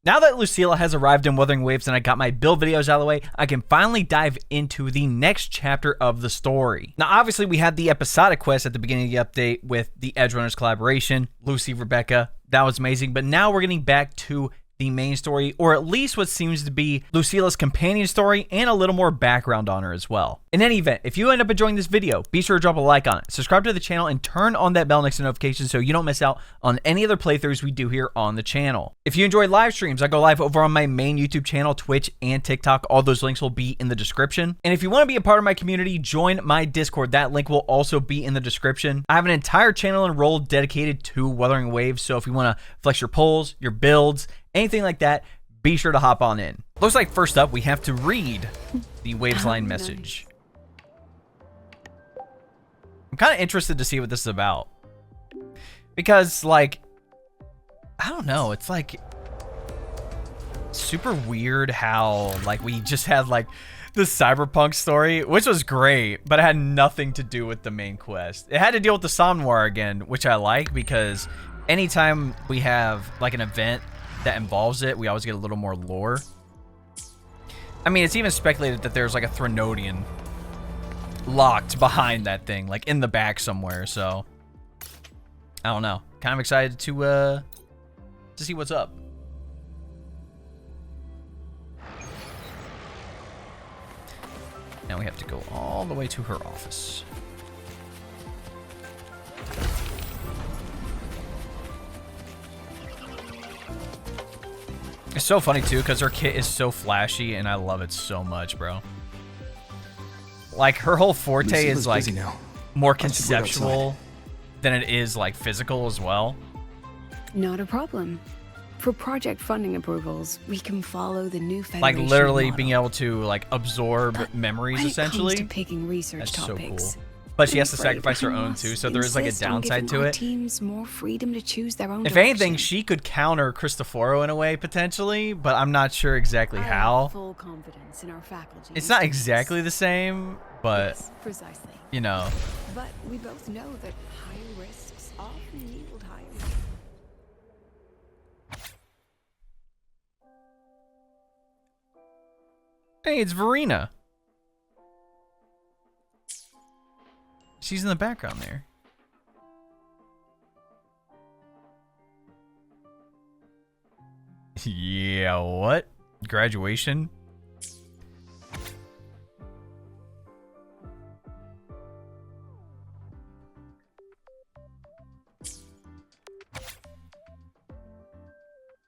Now that Lucilla has arrived in Wuthering Waves and I got my build videos out of the way, I can finally dive into the next chapter of the story. Now, obviously, we had the episodic quest at the beginning of the update with the Edge Runners collaboration, Lucy, Rebecca. That was amazing. But now we're getting back to the main story, or at least what seems to be Lucilla's companion story, and a little more background on her as well. In any event, if you end up enjoying this video, be sure to drop a like on it, subscribe to the channel, and turn on that bell next to notifications so you don't miss out on any other playthroughs we do here on the channel. If you enjoy live streams, I go live over on my main YouTube channel, Twitch, and TikTok. All those links will be in the description. And if you want to be a part of my community, join my Discord. That link will also be in the description. I have an entire channel enrolled dedicated to Wuthering Waves, so if you want to flex your polls, your builds, anything like that, be sure to hop on in. Looks like first up, we have to read the Wavesline message. I'm kind of interested to see what this is about. Because, like, I don't know, it's like super weird how, like, we just had, like, the cyberpunk story, which was great, but it had nothing to do with the main quest. It had to deal with the Somnoir again, which I like because anytime we have, like, an event that involves it, we always get a little more lore. I mean, it's even speculated that there's like a Threnodian locked behind that thing, like in the back somewhere. So I don't know. Kind of excited to see what's up. Now we have to go all the way to her office. It's so funny too, because her kit is so flashy, and I love it so much, bro. Like, her whole forte Lucilla's is like more conceptual than it is like physical as well. Not a problem. For project funding approvals, we can follow the new Federation Like literally model. being able to like absorb memories when essentially. It comes to picking research That's topics, so cool. But she has to I'm afraid sacrifice her I own too, so there is like a insist on downside giving to our it. Teams more freedom to choose their own If direction. anything, she could counter Cristoforo in a way potentially, but I'm not sure exactly I how. have full confidence in our faculty. It's not exactly the same, but Yes, precisely. you know. But we both know that higher risks often yield higher. Hey, it's Verena. She's in the background there. Yeah, what? Graduation?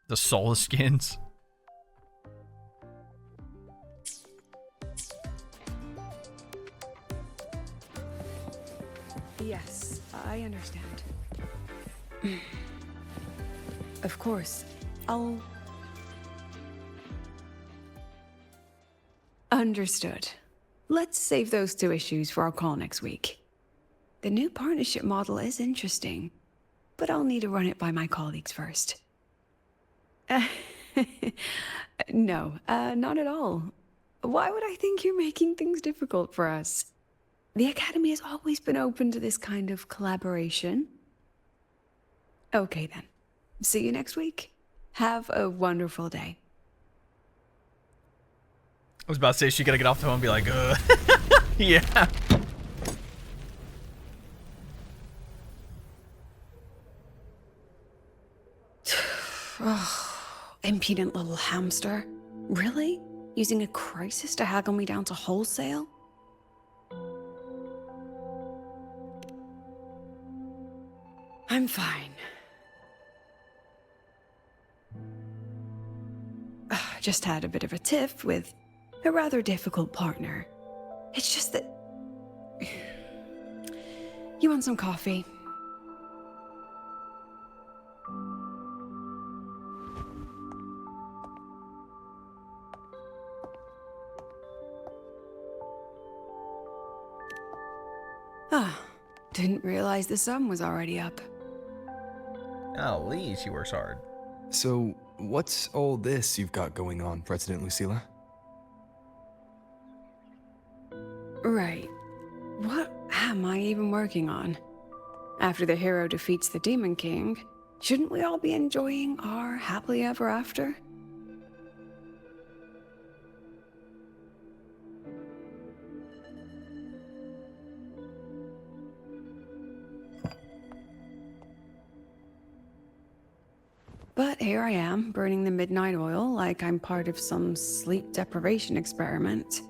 The soul skins. Yes, I understand. Of course, I'll... Understood. Let's save those two issues for our call next week. The new partnership model is interesting, but I'll need to run it by my colleagues first. No, not at all. Why would I think you're making things difficult for us? The Academy has always been open to this kind of collaboration. Okay then. See you next week. Have a wonderful day. I was about to say she gotta get off the phone and be like, yeah. Impudent little hamster. Really? Using a crisis to haggle me down to wholesale? I'm fine. Just had a bit of a tiff with a rather difficult partner. It's just that... You want some coffee? Ah, didn't realize the sun was already up. Golly, she works hard. So, what's all this you've got going on, President Lucilla? Right. What am I even working on? After the hero defeats the Demon King, shouldn't we all be enjoying our happily ever after? here I am, burning the midnight oil like I'm part of some sleep deprivation experiment.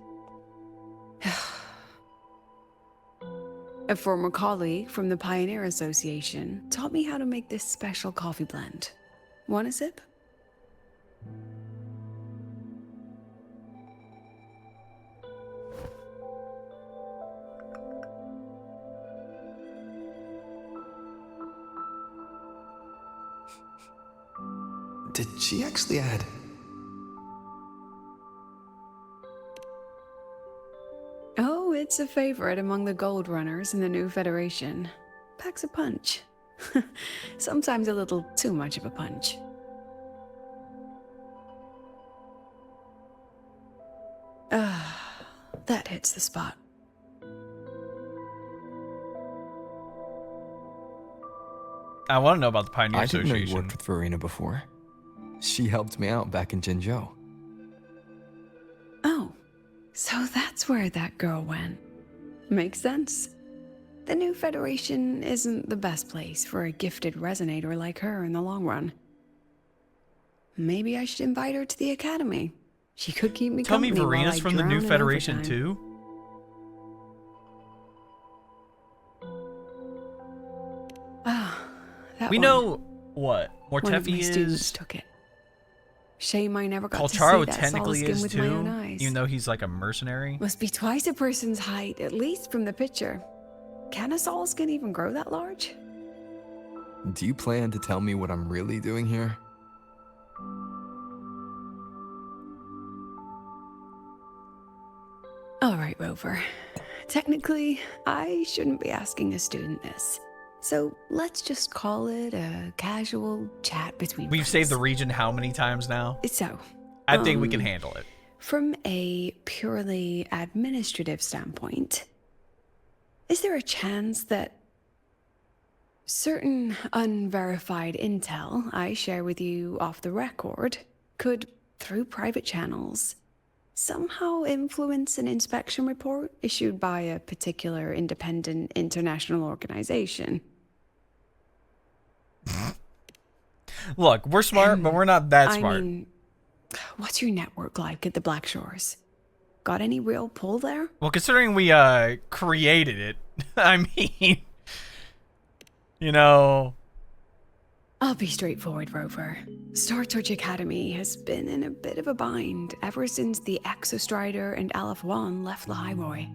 A former colleague from the Pioneer Association taught me how to make this special coffee blend. Want a sip? Did she actually add? Oh, it's a favorite among the gold runners in the new Federation. Packs a punch. Sometimes a little too much of a punch. That hits the spot. I want to know about the Pioneer I didn't know you Association. worked with Verena before. She helped me out back in Jinzhou. Oh, so that's where that girl went. Makes sense. The new Federation isn't the best place for a gifted resonator like her in the long run. Maybe I should invite her to the Academy. She could keep me Tell me company while Verena's I from the drown new in Federation overtime. too? That We one. know what? One of my Mortefi students is. took it. Shame I never got to see Colcharo that technically Solaskin is with my own too, eyes. even though he's like a mercenary. Must be twice a person's height, at least from the picture. Can a Solaskin even grow that large? Do you plan to tell me what I'm really doing here? All right, Rover. Technically, I shouldn't be asking a student this. So let's just call it a casual chat between We've saved the friends. region how many times now? So, I think we can handle it. from a purely administrative standpoint, is there a chance that certain unverified intel I share with you off the record could, through private channels, somehow influence an inspection report issued by a particular independent international organization? Look, we're smart, but we're not that smart. I mean, what's your network like at the Black Shores? Got any real pull there? Well, considering we created it, I mean, you know, I'll be straightforward, Rover. Star Torch Academy has been in a bit of a bind ever since the Exostrider and Aleph 1 left the Highway.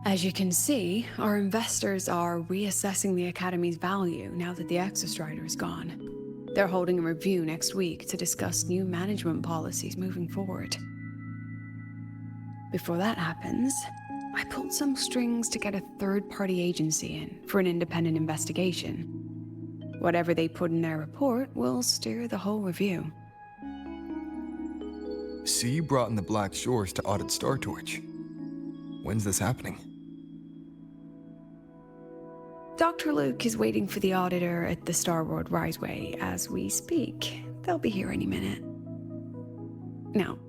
As you can see, our investors are reassessing the Academy's value now that the Exostrider is gone. They're holding a review next week to discuss new management policies moving forward. Before that happens, I pulled some strings to get a third-party agency in for an independent investigation. Whatever they put in their report will steer the whole review. So you brought in the Black Shores to audit Star Torch. When's this happening? Dr. Luke is waiting for the auditor at the Starboard Riseway as we speak. They'll be here any minute. Now,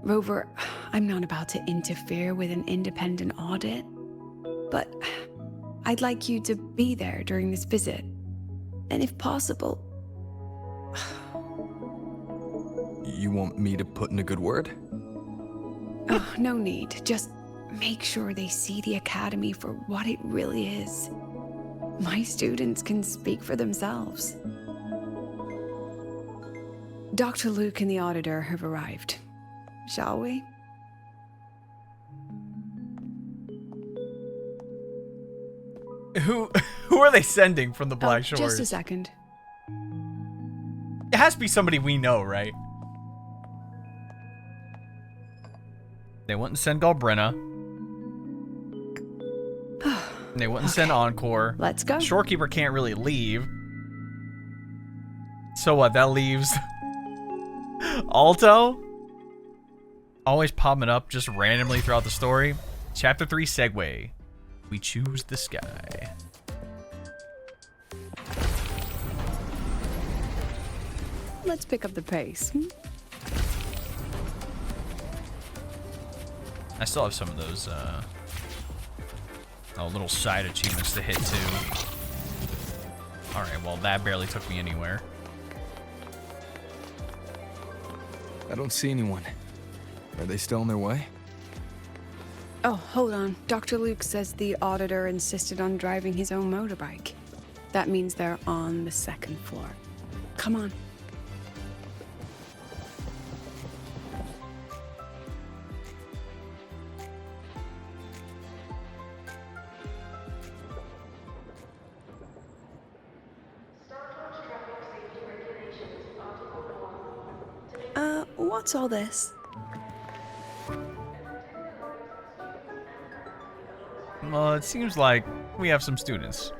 Rover, I'm not about to interfere with an independent audit, but I'd like you to be there during this visit. And if possible... You want me to put in a good word? Oh, no need. Just make sure they see the Academy for what it really is. My students can speak for themselves. Dr. Luke and the auditor have arrived. Shall we? who are they sending from the Black Shores? Just a second. It has to be somebody we know, right? They wouldn't send Galbrenna. They wouldn't send Encore. Let's go. Shorekeeper can't really leave. So what? That leaves Alto? Always popping up just randomly throughout the story. Chapter 3 Segue. We choose the sky. Let's pick up the pace. I still have some of those little side achievements to hit too. Alright, well, that barely took me anywhere. I don't see anyone. Are they still on their way? Oh, hold on. Dr. Luke says the auditor insisted on driving his own motorbike. That means they're on the 2nd floor. Come on. What's all this? Well, it seems like we have some students.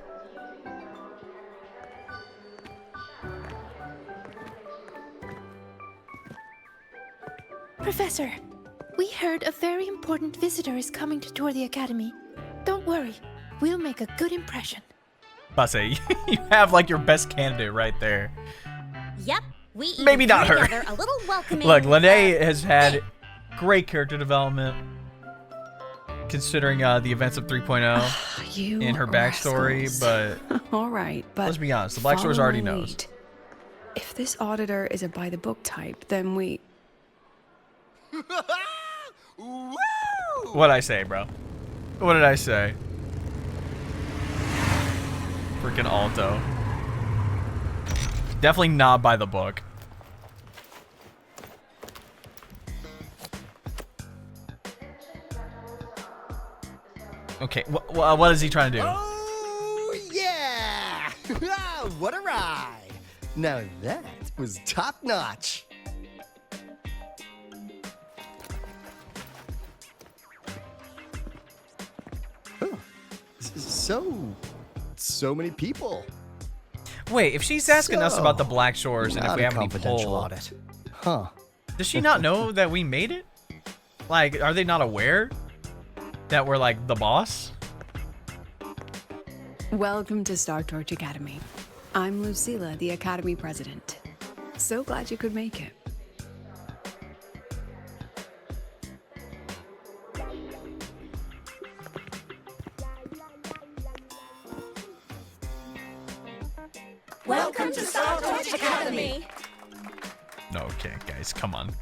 Professor, we heard a very important visitor is coming to tour the academy. Don't worry, we'll make a good impression. I say, you have like your best candidate right there. Yep, we Maybe not her. together a little welcoming. Look, Lene has had great character development, considering the events of 3.0 You in her backstory, rascals. but All right, but let's be honest, the Black Shores follow already my knows. lead. If this auditor is a by-the-book type, then we... What'd I say, bro? What did I say? Freaking Alto. Definitely not by the book. Okay, what is he trying to do? Oh, yeah! What a ride! Now that was top notch. Huh. So many people. Wait, if she's asking us about the Black Shores and if Not we a have any confidential pull, audit. Huh. does she not know that we made it? Like, are they not aware that we're like the boss? Welcome to Star Torch Academy. I'm Lucilla, the Academy President. So glad you could make it. Welcome to Star Torch Academy. No, okay, guys, come on. I'm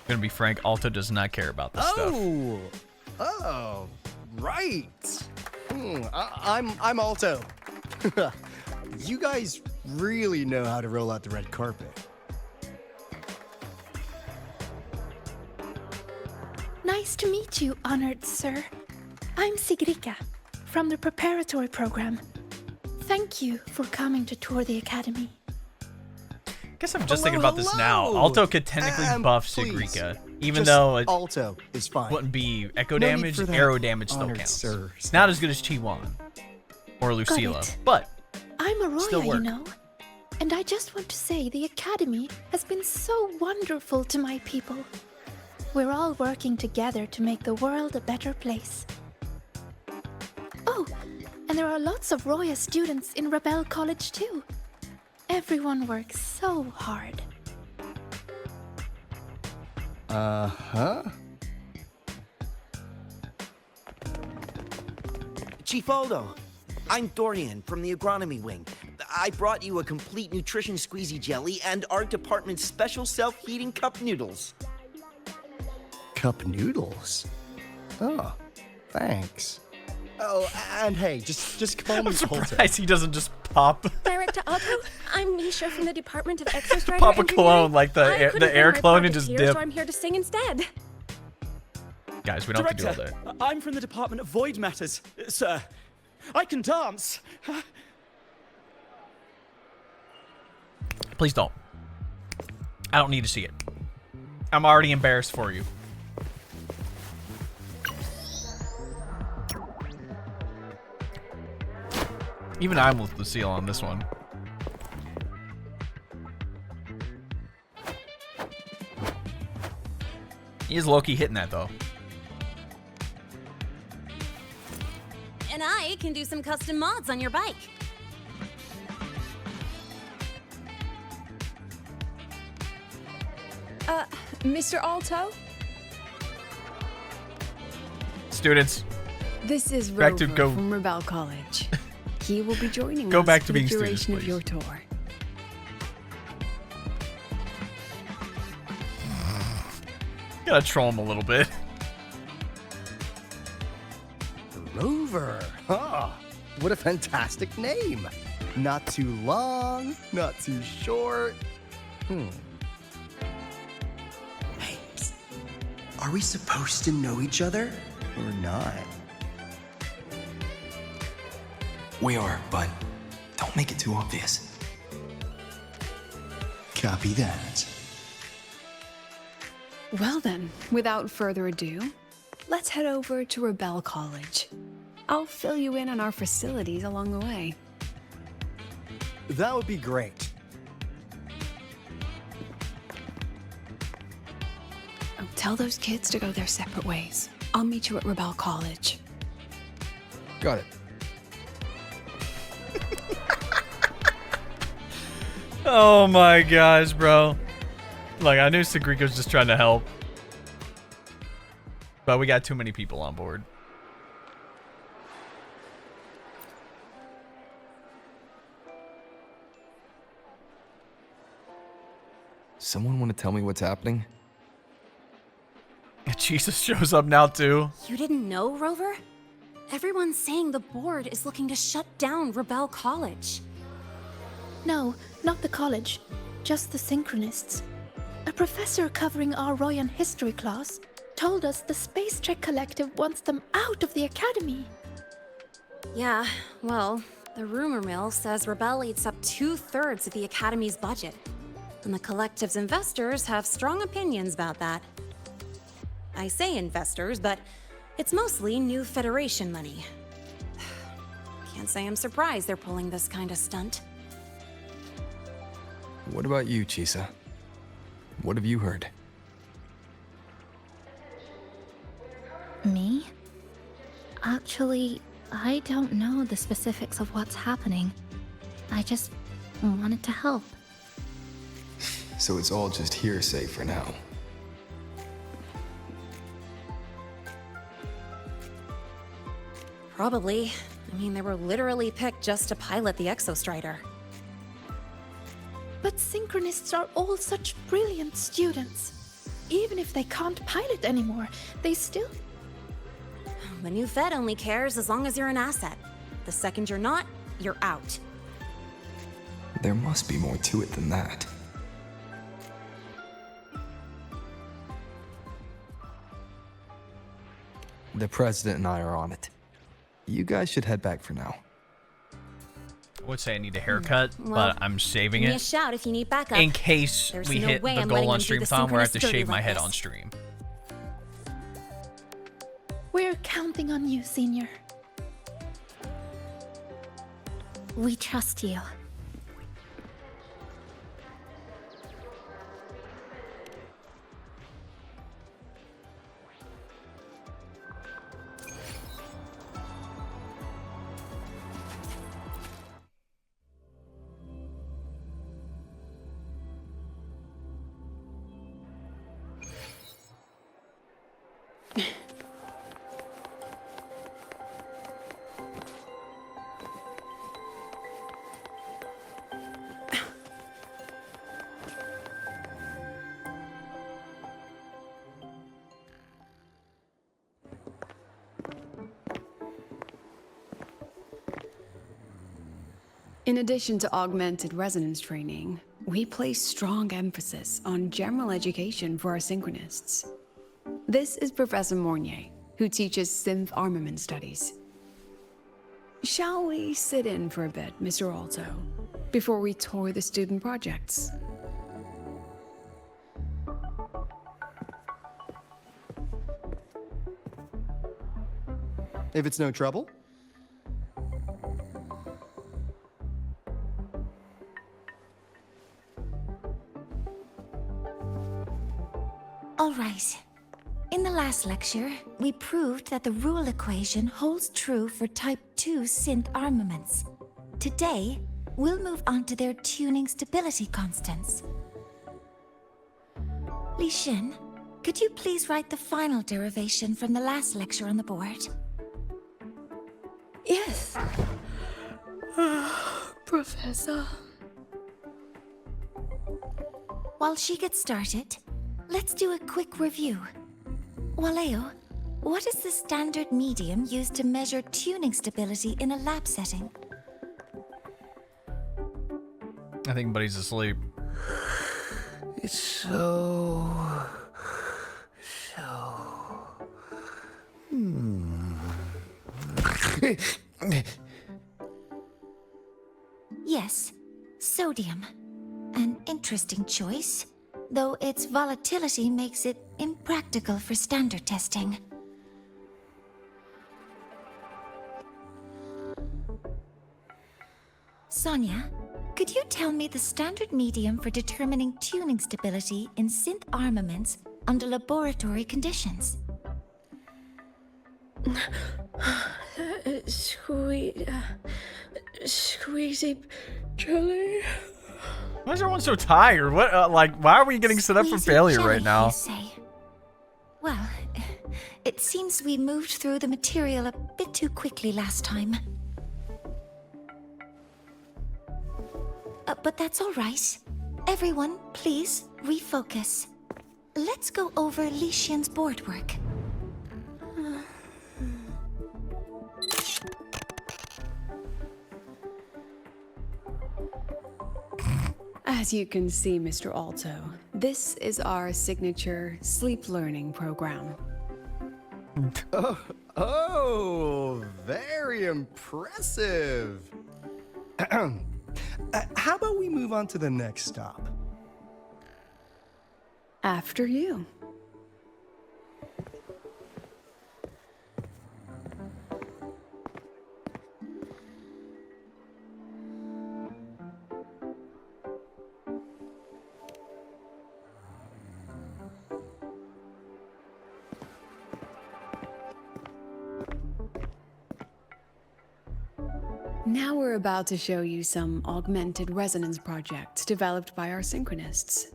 gonna be frank, Alto does not care about this stuff. Oh, right. I'm Alto. You guys really know how to roll out the red carpet. Nice to meet you, honored sir. I'm Sigrika, from the preparatory program. Thank you for coming to tour the academy. Guess I'm just thinking about this now. Hello. Alto could technically buff Please, Sigrika, even just though it Alto is fine. wouldn't be echo No need damage, for that, arrow damage still honored counts. sir. It's not as good as Chi-Wan or Lucilla, it. but I'm Still Arroya, you work. know. And I just want to say the academy has been so wonderful to my people. We're all working together to make the world a better place. Oh, and there are lots of Roya students in Rebel College too. Everyone works so hard. Uh-huh. Chief Aldo, I'm Dorian from the agronomy wing. I brought you a complete nutrition squeezy jelly and our department's special self-heating cup noodles. Cup noodles? Oh, thanks. Oh, and hey, just call me I'm Alto. surprised he doesn't just pop Director Otto, I'm Nisha from the Department of Exostrider pop a Engineering. clone like the I couldn't air bring my clone and project just here, dip. So I'm here to sing instead. Guys, we don't have to do all that. I'm from the Department of Void Matters, sir. I can dance. Please don't. I don't need to see it. I'm already embarrassed for you. Even I'm with Lucille on this one. He is low-key hitting that, though. And I can do some custom mods on your bike. Mr. Alto? Students, This is Back to Rover go. from Rebel College. He will be joining Go us back to for being the students, duration of please. your tour. Gotta troll him a little bit. Rover. Huh. What a fantastic name. Not too long, not too short. Hey, psst. Are we supposed to know each other or not? We are, but don't make it too obvious. Copy that. Well then, without further ado, let's head over to Rebel College. I'll fill you in on our facilities along the way. That would be great. Oh, tell those kids to go their separate ways. I'll meet you at Rebel College. Got it. Oh my gosh, bro. Like, I knew Segue was just trying to help. But we got too many people on board. Someone want to tell me what's happening? Jesus shows up now, too. You didn't know, Rover? Everyone's saying the board is looking to shut down Rebel College. No, not the college. Just the Synchronists. A professor covering our Royan history class told us the Space Trek Collective wants them out of the Academy. Yeah, well, the rumor mill says Rebel eats up 2/3 of the Academy's budget. And the Collective's investors have strong opinions about that. I say investors, but it's mostly new Federation money. Can't say I'm surprised they're pulling this kind of stunt. What about you, Chisa? What have you heard? Me? Actually, I don't know the specifics of what's happening. I just wanted to help. So it's all just hearsay for now. Probably. I mean, they were literally picked just to pilot the Exostrider. But Synchronists are all such brilliant students. Even if they can't pilot anymore, they still... The new Fed only cares as long as you're an asset. The second you're not, you're out. There must be more to it than that. The president and I are on it. You guys should head back for now. I would say I need a haircut, Well, but I'm saving Give me a it shout if you need backup. in case There's we no hit way the I'm goal letting on him do the Streamthon where I have to synchronous shave dirty my like head this. on stream. We're counting on you, Senior. We trust you. In addition to augmented resonance training, we place strong emphasis on general education for our synchronists. This is Professor Mornier, who teaches synth armament studies. Shall we sit in for a bit, Mr. Alto, before we tour the student projects? If it's no trouble. All right. In the last lecture, we proved that the rule equation holds true for Type 2 synth armaments. Today, we'll move on to their tuning stability constants. Li Xin, could you please write the final derivation from the last lecture on the board? Yes. Professor. While she gets started, let's do a quick review. Waleo, what is the standard medium used to measure tuning stability in a lab setting? I think Buddy's asleep. It's so... Yes, sodium. An interesting choice, though its volatility makes it impractical for standard testing. Sonia, could you tell me the standard medium for determining tuning stability in synth armaments under laboratory conditions? Squeezy jelly. Why is everyone so tired? What, like, why are we getting set up for Squeezy failure jelly, right now? you say? Well, it seems we moved through the material a bit too quickly last time. But that's all right. Everyone, please refocus. Let's go over Lician's board work. As you can see, Mr. Alto, this is our signature sleep learning program. Oh, very impressive. How about we move on to the next stop? After you. Now we're about to show you some augmented resonance projects developed by our synchronists.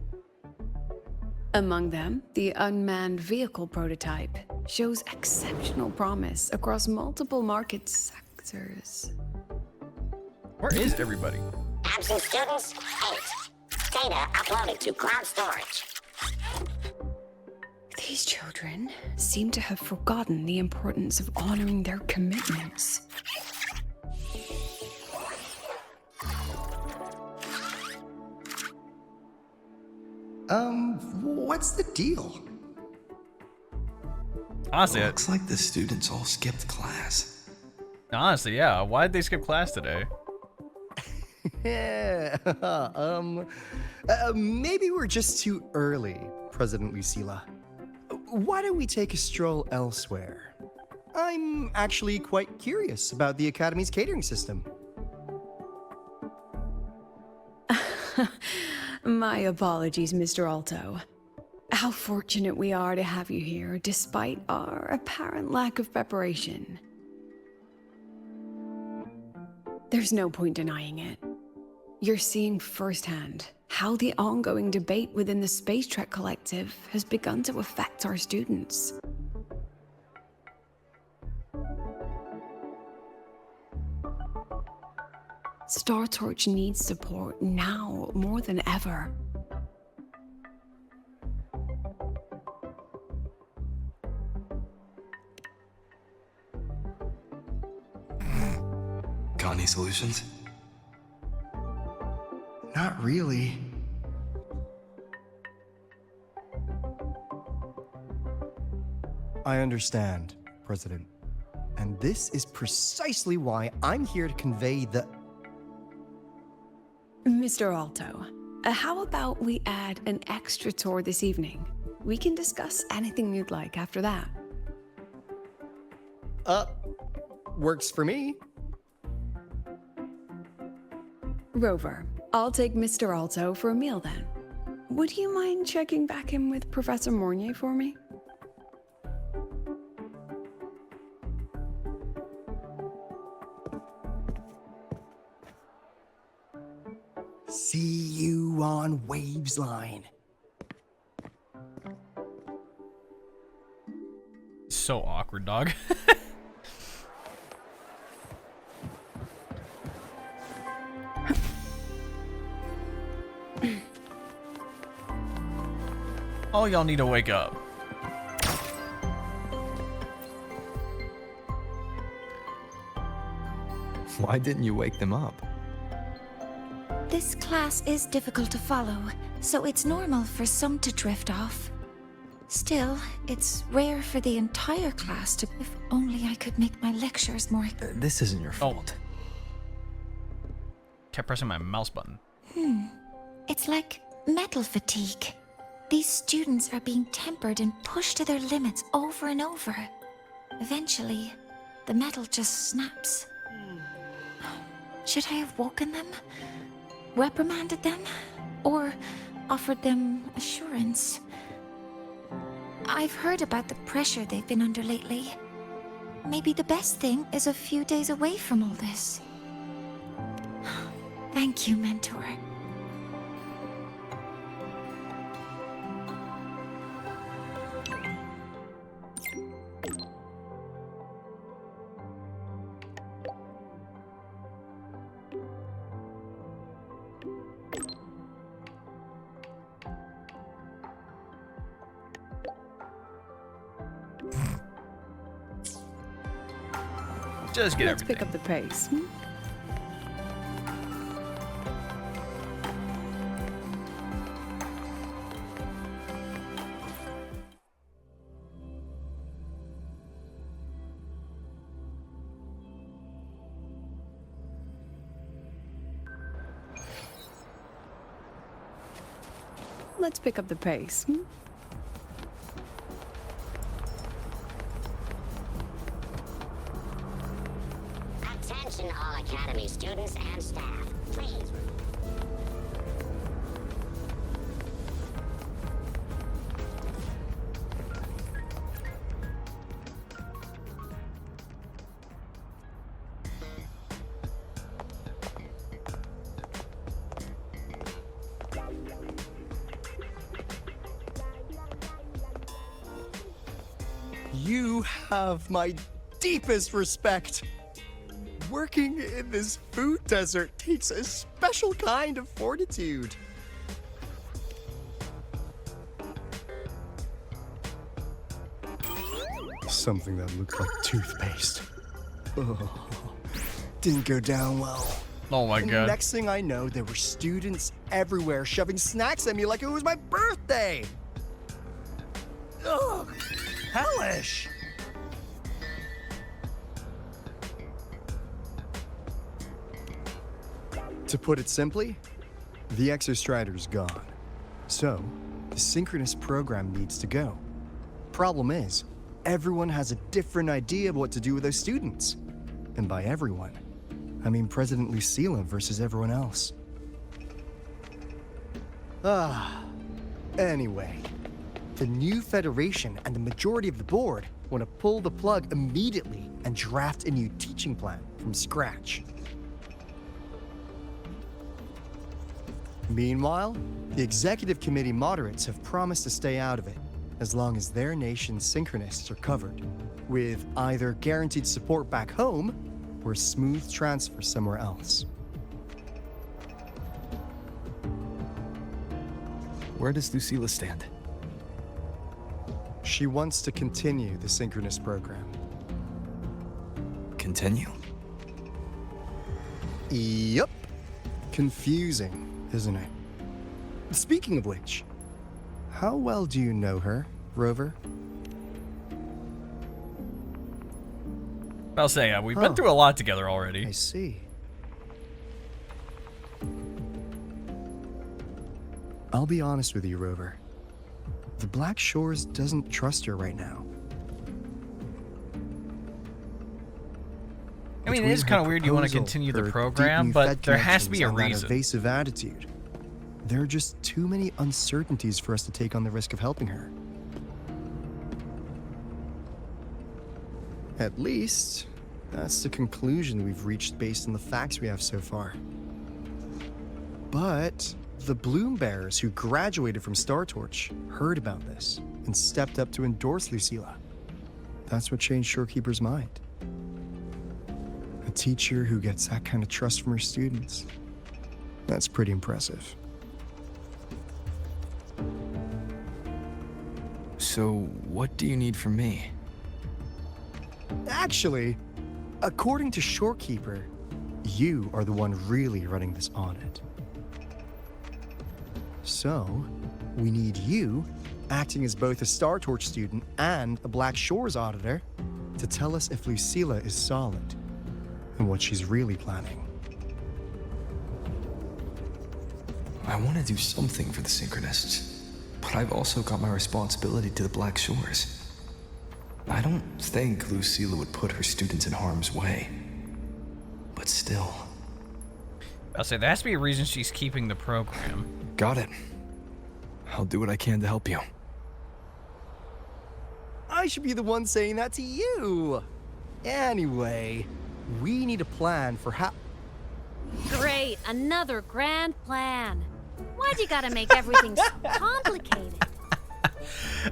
Among them, the unmanned vehicle prototype shows exceptional promise across multiple market sectors. Where is everybody? Absent students, 8. Data uploaded to cloud storage. These children seem to have forgotten the importance of honoring their commitments. What's the deal? Honestly, Looks like the students all skipped class. honestly, yeah. Why did they skip class today? Yeah, maybe we're just too early, President Lucilla. Why don't we take a stroll elsewhere? I'm actually quite curious about the Academy's catering system. My apologies, Mr. Alto. How fortunate we are to have you here, despite our apparent lack of preparation. There's no point denying it. You're seeing firsthand how the ongoing debate within the Space Trek Collective has begun to affect our students. Star Torch needs support now more than ever. Got any solutions? Not really. I understand, President. And this is precisely why I'm here to convey the... Mr. Alto, how about we add an extra tour this evening? We can discuss anything you'd like after that. Works for me. Rover, I'll take Mr. Alto for a meal then. Would you mind checking back in with Professor Mornier for me? See you on Waves Line. So awkward, dog. Oh, y'all need to wake up. Why didn't you wake them up? This class is difficult to follow, so it's normal for some to drift off. Still, it's rare for the entire class to... If only I could make my lectures more... This isn't your fault. Kept pressing my mouse button. It's like metal fatigue. These students are being tempered and pushed to their limits over and over. Eventually, the metal just snaps. Should I have woken them? Reprimanded them? Or offered them assurance? I've heard about the pressure they've been under lately. Maybe the best thing is a few days away from all this. Thank you, Mentor. Just get Let's everything. pick up the pace. Let's pick up the pace. Attention all Academy students and staff. Please. You have my deepest respect. Working in this food desert takes a special kind of fortitude. Something that looked like toothpaste. Oh, didn't go down well. Oh my And god. next thing I know, there were students everywhere shoving snacks at me like it was my birthday. Ugh, hellish. To put it simply, the Exostrider's gone. So, the synchronous program needs to go. Problem is, everyone has a different idea of what to do with those students. And by everyone, I mean President Lucilla versus everyone else. Anyway, the new Federation and the majority of the board want to pull the plug immediately and draft a new teaching plan from scratch. Meanwhile, the executive committee moderates have promised to stay out of it, as long as their nation's synchronists are covered, with either guaranteed support back home or a smooth transfer somewhere else. Where does Lucilla stand? She wants to continue the synchronous program. Continue? Yup. Confusing, isn't it? Speaking of which, how well do you know her, Rover? I'll say, we've been through a lot together I already. see. I'll be honest with you, Rover. The Black Shores doesn't trust her right now. I mean, it Between is her kind of weird you want to proposal, continue the her program, deep but Fed there has to be a connections, and that reason. evasive attitude. There are just too many uncertainties for us to take on the risk of helping her. At least, that's the conclusion we've reached based on the facts we have so far. But the Bloom Bearers who graduated from Star Torch heard about this and stepped up to endorse Lucilla. That's what changed Shorekeeper's mind. A teacher who gets that kind of trust from her students. That's pretty impressive. So, what do you need from me? Actually, according to Shorekeeper, you are the one really running this audit. So, we need you, acting as both a Star Torch student and a Black Shores auditor, to tell us if Lucilla is solid and what she's really planning. I want to do something for the Synchronists, but I've also got my responsibility to the Black Shores. I don't think Lucilla would put her students in harm's way, but still. I'll say there has to be a reason she's keeping the program. Got it. I'll do what I can to help you. I should be the one saying that to you. Anyway, we need a plan for how... Great, another grand plan. Why'd you gotta make everything so complicated?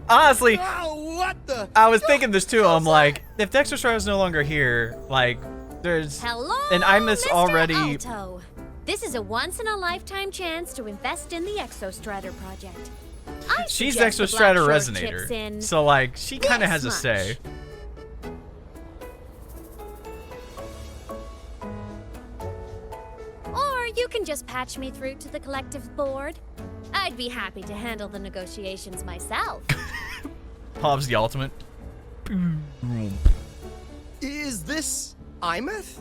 Honestly, Oh, what the? I was thinking this too. I'm like, if Dexter Star is no longer here, like, there's Hello, and I miss Mr. already. Alto. This is a once-in-a-lifetime chance to invest in the Exostrator project. I She's suggest the Exostrator Black Shore chips Resonator, in so like she kind of this has a say. Or you can just patch me through to the collective board. I'd be happy to handle the negotiations myself. Hobbs the ultimate. Is this Imeth?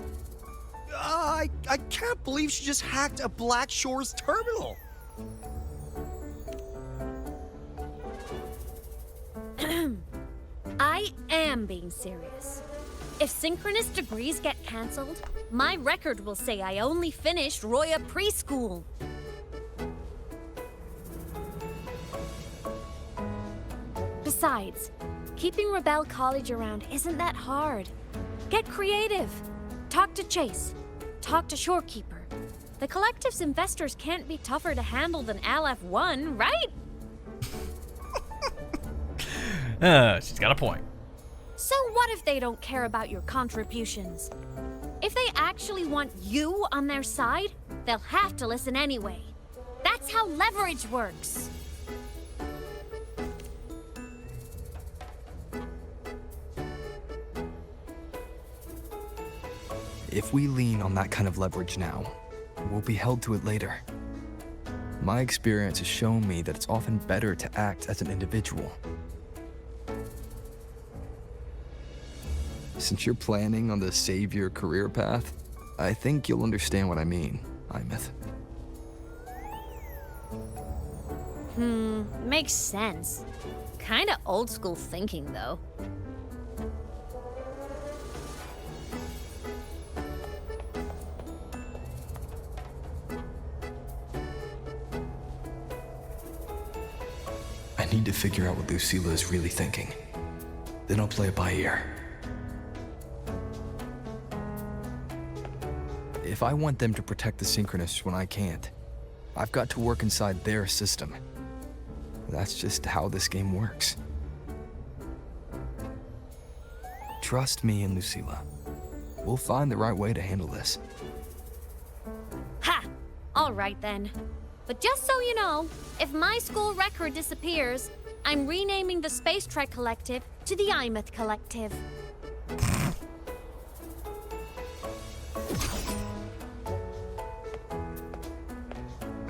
I can't believe she just hacked a Black Shores terminal. I am being serious. If synchronous degrees get cancelled, my record will say I only finished Roya preschool. Besides, keeping Rebel College around isn't that hard. Get creative. Talk to Chase. Talk to Shorekeeper. The collective's investors can't be tougher to handle than LF1, right? She's got a point. So what if they don't care about your contributions? If they actually want you on their side, they'll have to listen anyway. That's how leverage works. If we lean on that kind of leverage now, we'll be held to it later. My experience has shown me that it's often better to act as an individual. Since you're planning on the savior career path, I think you'll understand what I mean, Imeth. Makes sense. Kinda old school thinking, though. I need to figure out what Lucilla is really thinking. Then I'll play it by ear. If I want them to protect the Synchronists when I can't, I've got to work inside their system. That's just how this game works. Trust me and Lucilla. We'll find the right way to handle this. Ha! All right then. But just so you know, if my school record disappears, I'm renaming the Space Trek Collective to the Imeth Collective.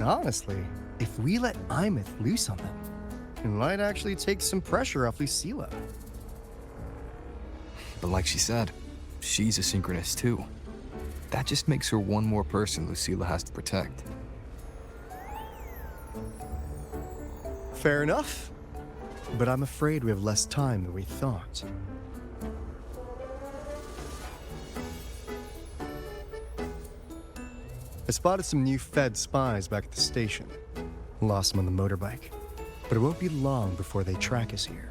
Honestly, if we let Imeth loose on them, it might actually take some pressure off Lucilla. But like she said, she's a Synchronist too. That just makes her one more person Lucilla has to protect. Fair enough. But I'm afraid we have less time than we thought. I spotted some new Fed spies back at the station. Lost them on the motorbike. But it won't be long before they track us here.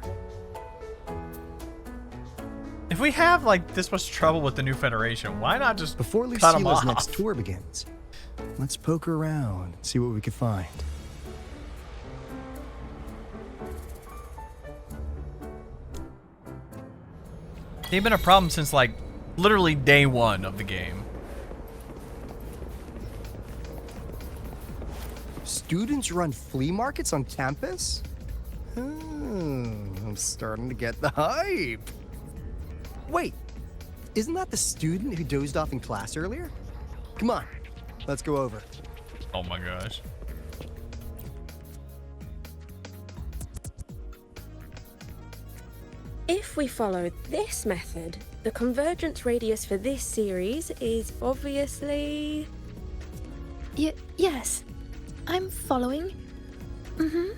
If we have like this much trouble with the new Federation, why not just Before cut them Lucilla's off? next tour begins, let's poke around and see what we can find. They've been a problem since like literally day one of the game. Students run flea markets on campus? I'm starting to get the hype. Wait, isn't that the student who dozed off in class earlier? Come on, let's go over. Oh my gosh. If we follow this method, the convergence radius for this series is obviously... Yes. I'm following. Mm-hmm.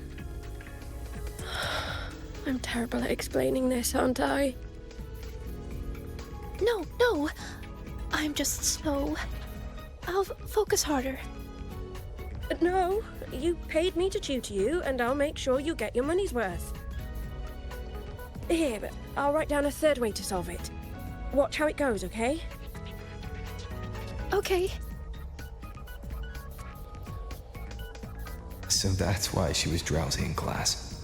I'm terrible at explaining this, aren't I? No. I'm just slow. I'll focus harder. No, you paid me to tutor you, and I'll make sure you get your money's worth. Here, I'll write down a third way to solve it. Watch how it goes, okay? Okay. So that's why she was drowsy in class.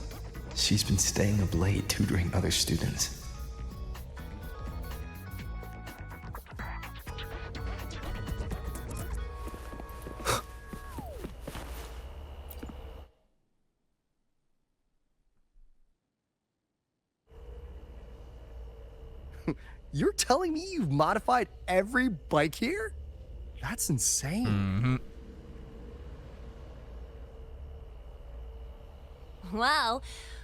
She's been staying up late tutoring other students. You're telling me you've modified every bike here? That's insane. Mm-hmm. Well,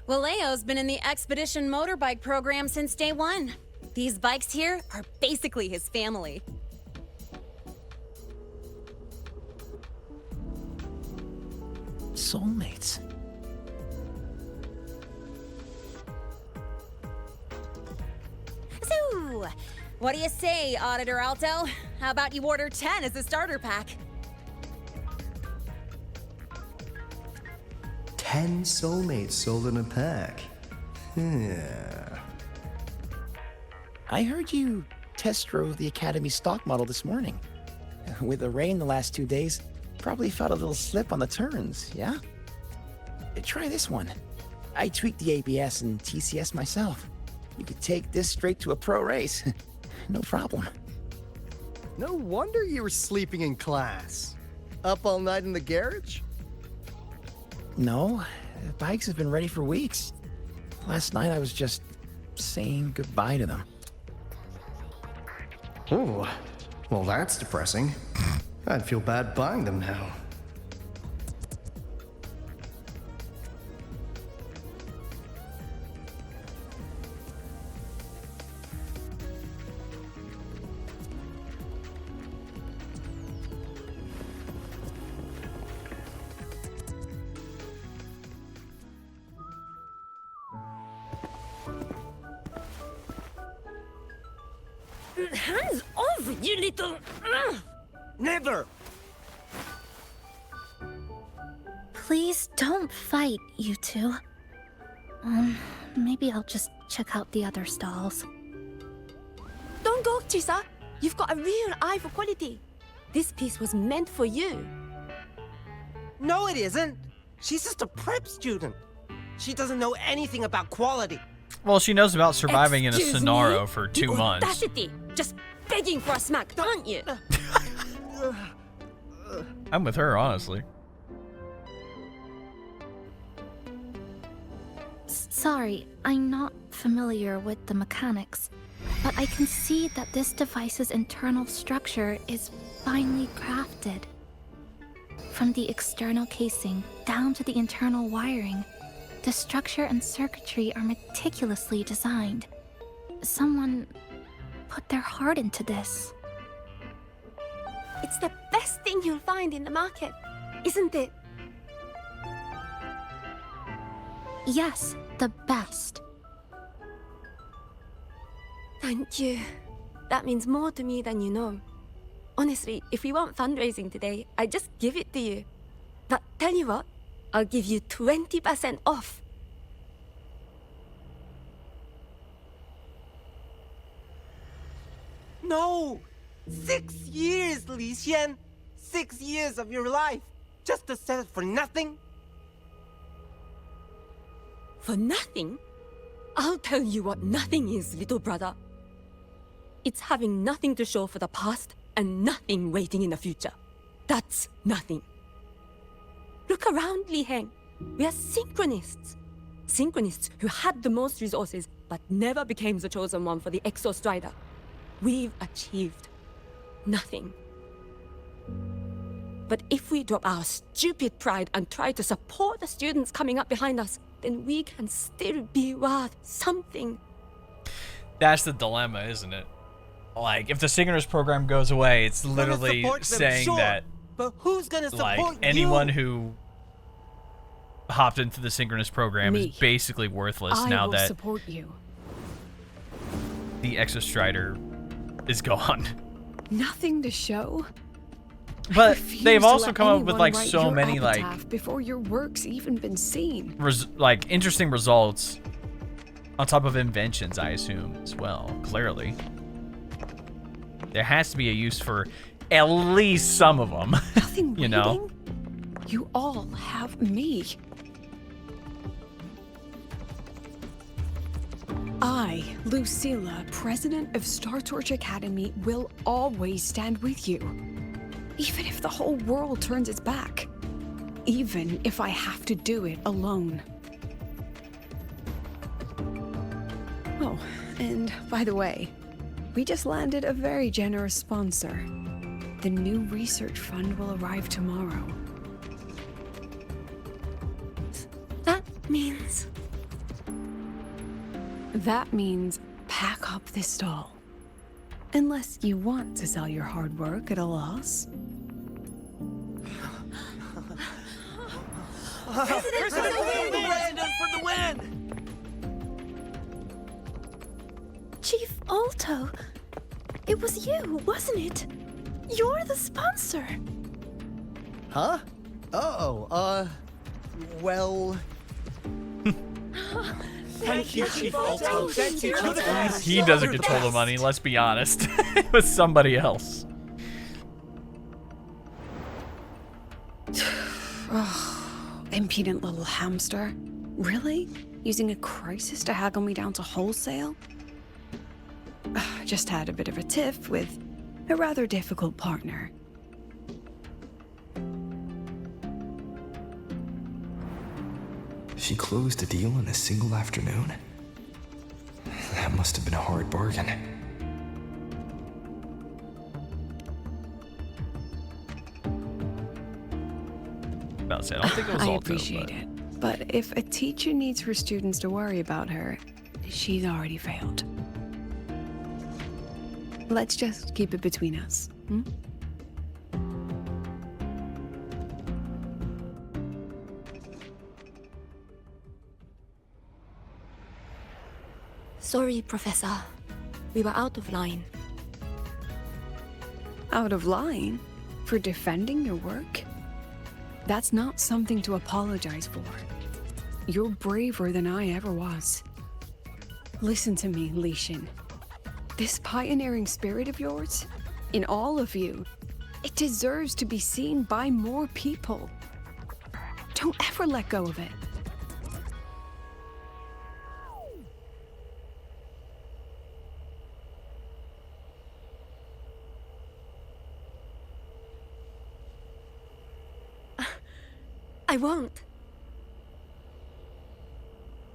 Valeo's been in the Expedition motorbike program since day one. These bikes here are basically his family. Soulmates. So, what do you say, Auditor Alto? How about you order 10 as a starter pack? 10 soulmates sold in a pack. Yeah. I heard you test drove the Academy stock model this morning. With the rain the last 2 days, probably felt a little slip on the turns, yeah? Try this one. I tweaked the ABS and TCS myself. You could take this straight to a pro race. No problem. No wonder you were sleeping in class. Up all night in the garage? No, the bikes have been ready for weeks. Last night I was just saying goodbye to them. Oh, well that's depressing. I'd feel bad buying them now. Hands off, you little... Never! Please don't fight, you two. Maybe I'll just check out the other stalls. Don't go, Chisa. You've got a real eye for quality. This piece was meant for you. No, it isn't. She's just a prep student. She doesn't know anything about quality. Well, she knows about surviving in a Excuse Sonaro me? for 2 The months. audacity! Just begging for a smack, aren't you? I'm with her, honestly. Sorry, I'm not familiar with the mechanics, but I can see that this device's internal structure is finely crafted. From the external casing down to the internal wiring, the structure and circuitry are meticulously designed. Someone put their heart into this. It's the best thing you'll find in the market, isn't it? Yes, the best. Thank you. That means more to me than you know. Honestly, if we want fundraising today, I'd just give it to you. But tell you what, I'll give you 20% off. No! 6 years, Li Xian! 6 years of your life! Just to sell it for nothing? For nothing? I'll tell you what nothing is, little brother. It's having nothing to show for the past and nothing waiting in the future. That's nothing. Look around, Li Heng. We are synchronists. synchronists who had the most resources, but never became the chosen one for the Exostrider. We've achieved nothing. But if we drop our stupid pride and try to support the students coming up behind us, then we can still be worth something. That's the dilemma, isn't it? Like, if the synchronous program goes away, it's literally saying that, but who's gonna support like, anyone who hopped into the synchronous program is basically worthless now that support you. the Exostrider is gone. Nothing to show? But they've also come up with, like, write so your many, like, epitaph before your work's even been seen. like, interesting results on top of inventions, I assume, as well, clearly. There has to be a use for at least some of them. Nothing you know? You all have me. I, Lucilla, president of Star Torch Academy, will always stand with you. Even if the whole world turns its back. Even if I have to do it alone. Oh, and by the way, we just landed a very generous sponsor. The new research fund will arrive tomorrow. That means... That means pack up this stall. Unless you want to sell your hard work at a loss. Brandon for the win! Chief Alto, it was you, wasn't it? You're the sponsor. Huh? Well... Thank you, Chief Alto. Thank you, Chief. He doesn't control the money, let's be honest. It was somebody else. Impudent little hamster. Really? Using a crisis to haggle me down to wholesale? Just had a bit of a tiff with a rather difficult partner. She closed a deal in a single afternoon? That must have been a hard bargain. I don't think it was I Alto, appreciate it. But if a teacher needs her students to worry about her, she's already failed. Let's just keep it between us. Hmm? Sorry, Professor. We were out of line. Out of line? For defending your work? That's not something to apologize for. You're braver than I ever was. Listen to me, Li Xin. This pioneering spirit of yours, in all of you, it deserves to be seen by more people. Don't ever let go of it. I won't.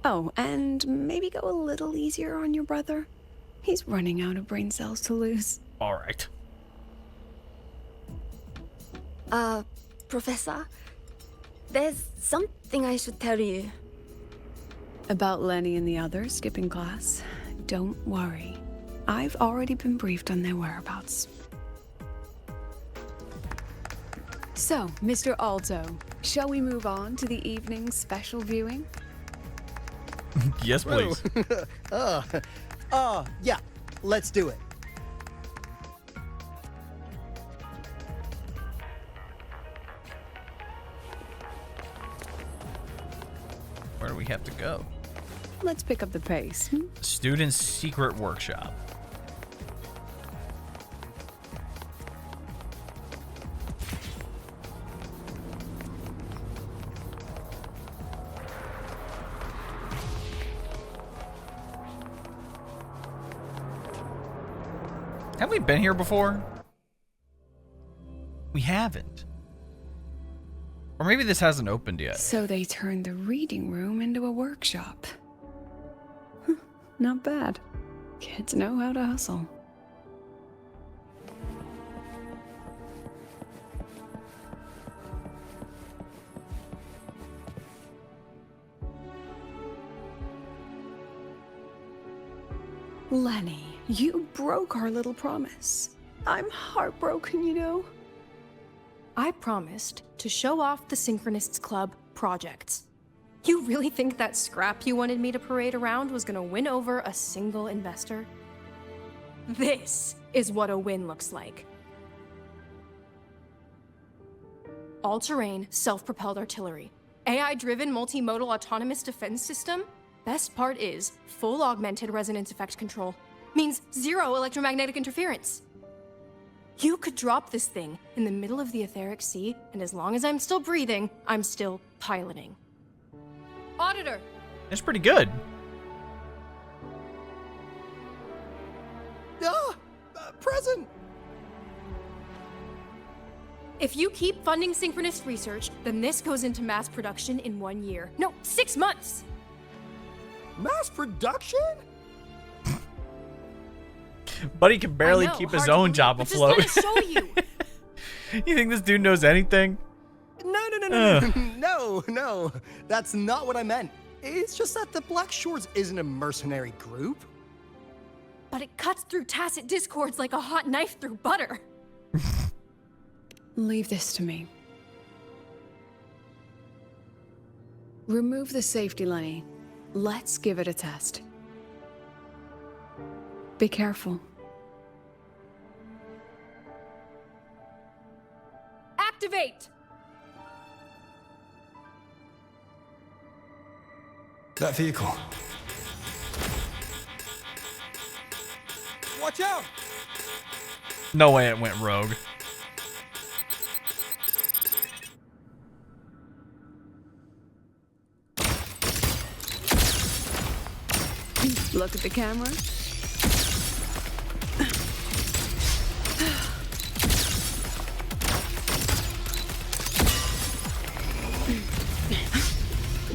Oh, and maybe go a little easier on your brother. He's running out of brain cells to lose. All right. Professor, there's something I should tell you. About Lenny and the others skipping class? Don't worry. I've already been briefed on their whereabouts. So, Mr. Alto, shall we move on to the evening's special viewing? Yes, please. Yeah, let's do it. Where do we have to go? Let's pick up the pace. Student's secret workshop. Have we been here before? We haven't. Or maybe this hasn't opened yet. So they turned the reading room into a workshop. Not bad. Kids know how to hustle. Lenny, you broke our little promise. I'm heartbroken, you know. I promised to show off the Synchronists Club projects. You really think that scrap you wanted me to parade around was gonna win over a single investor? This is what a win looks like. All-terrain, self-propelled artillery. AI-driven multimodal autonomous defense system? Best part is, full augmented resonance effect control. Means zero electromagnetic interference. You could drop this thing in the middle of the etheric sea, and as long as I'm still breathing, I'm still piloting. Auditor! It's pretty good. Present! If you keep funding synchronous research, then this goes into mass production in 1 year. No, 6 months! Mass production? Buddy can barely keep his own job afloat. Just to show you. You think this dude knows anything? No. That's not what I meant. It's just that the Black Shores isn't a mercenary group. But it cuts through tacit discords like a hot knife through butter. Leave this to me. Remove the safety, Lenny. Let's give it a test. Be careful. Activate! That vehicle. Watch out! No way it went rogue. Look at the camera.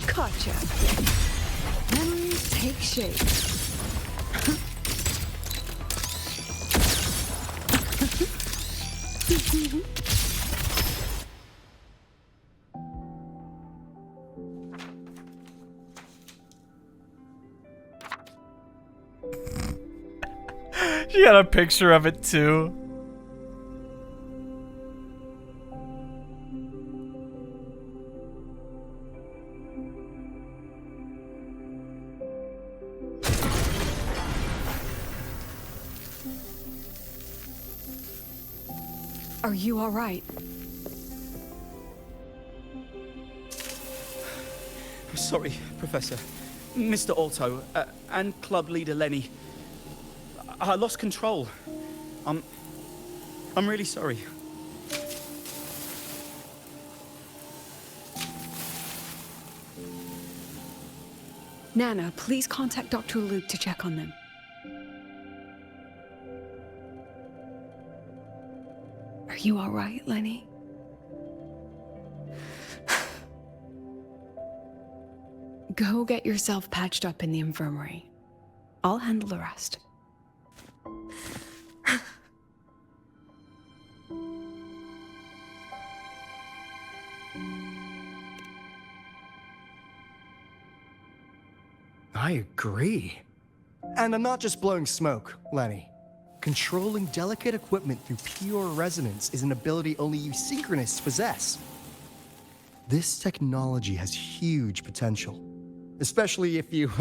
Gotcha. Memories take shape. She had a picture of it too. Are you all right? Sorry, Professor. Mr. Alto, and club leader Lenny. I lost control. I'm really sorry. Nana, please contact Dr. Luke to check on them. Are you all right, Lenny? Go get yourself patched up in the infirmary. I'll handle the rest. I agree. And I'm not just blowing smoke, Lenny. Controlling delicate equipment through pure resonance is an ability only you Synchronists possess. This technology has huge potential, especially if you,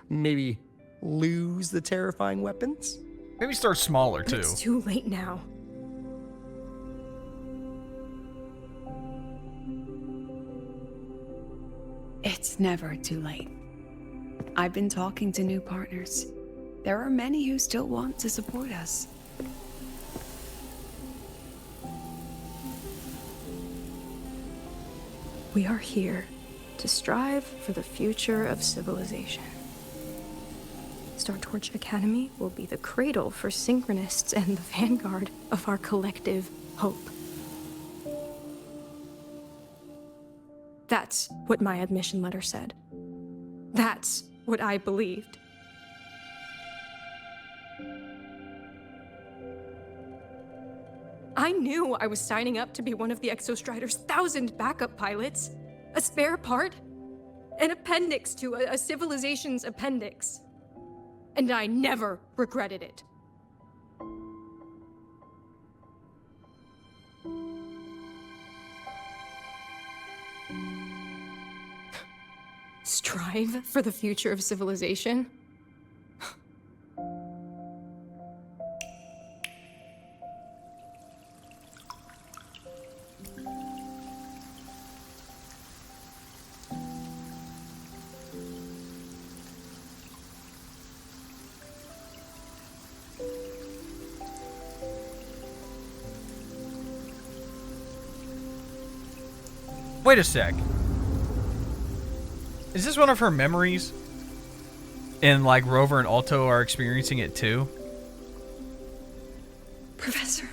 maybe, lose the terrifying weapons? Maybe start smaller, But too. it's too late now. It's never too late. I've been talking to new partners. There are many who still want to support us. We are here to strive for the future of civilization. Startorch Academy will be the cradle for Synchronists and the vanguard of our collective hope. That's what my admission letter said. That's what I believed. I knew I was signing up to be one of the Exostrider's 1,000 backup pilots. A spare part. An appendix to a civilization's appendix. And I never regretted it. Strive for the future of civilization? Wait a sec. Is this one of her memories? And like Rover and Alto are experiencing it too? Professor,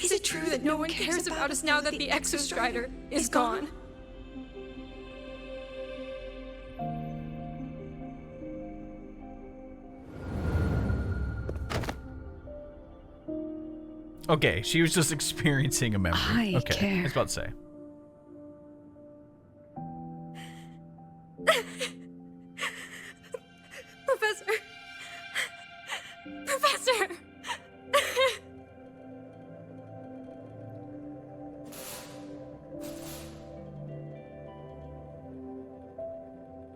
Is it true that no one cares about us now that the Exostrider is gone? Okay, she was just experiencing a memory. I okay, care. I was about to say. Professor! Professor!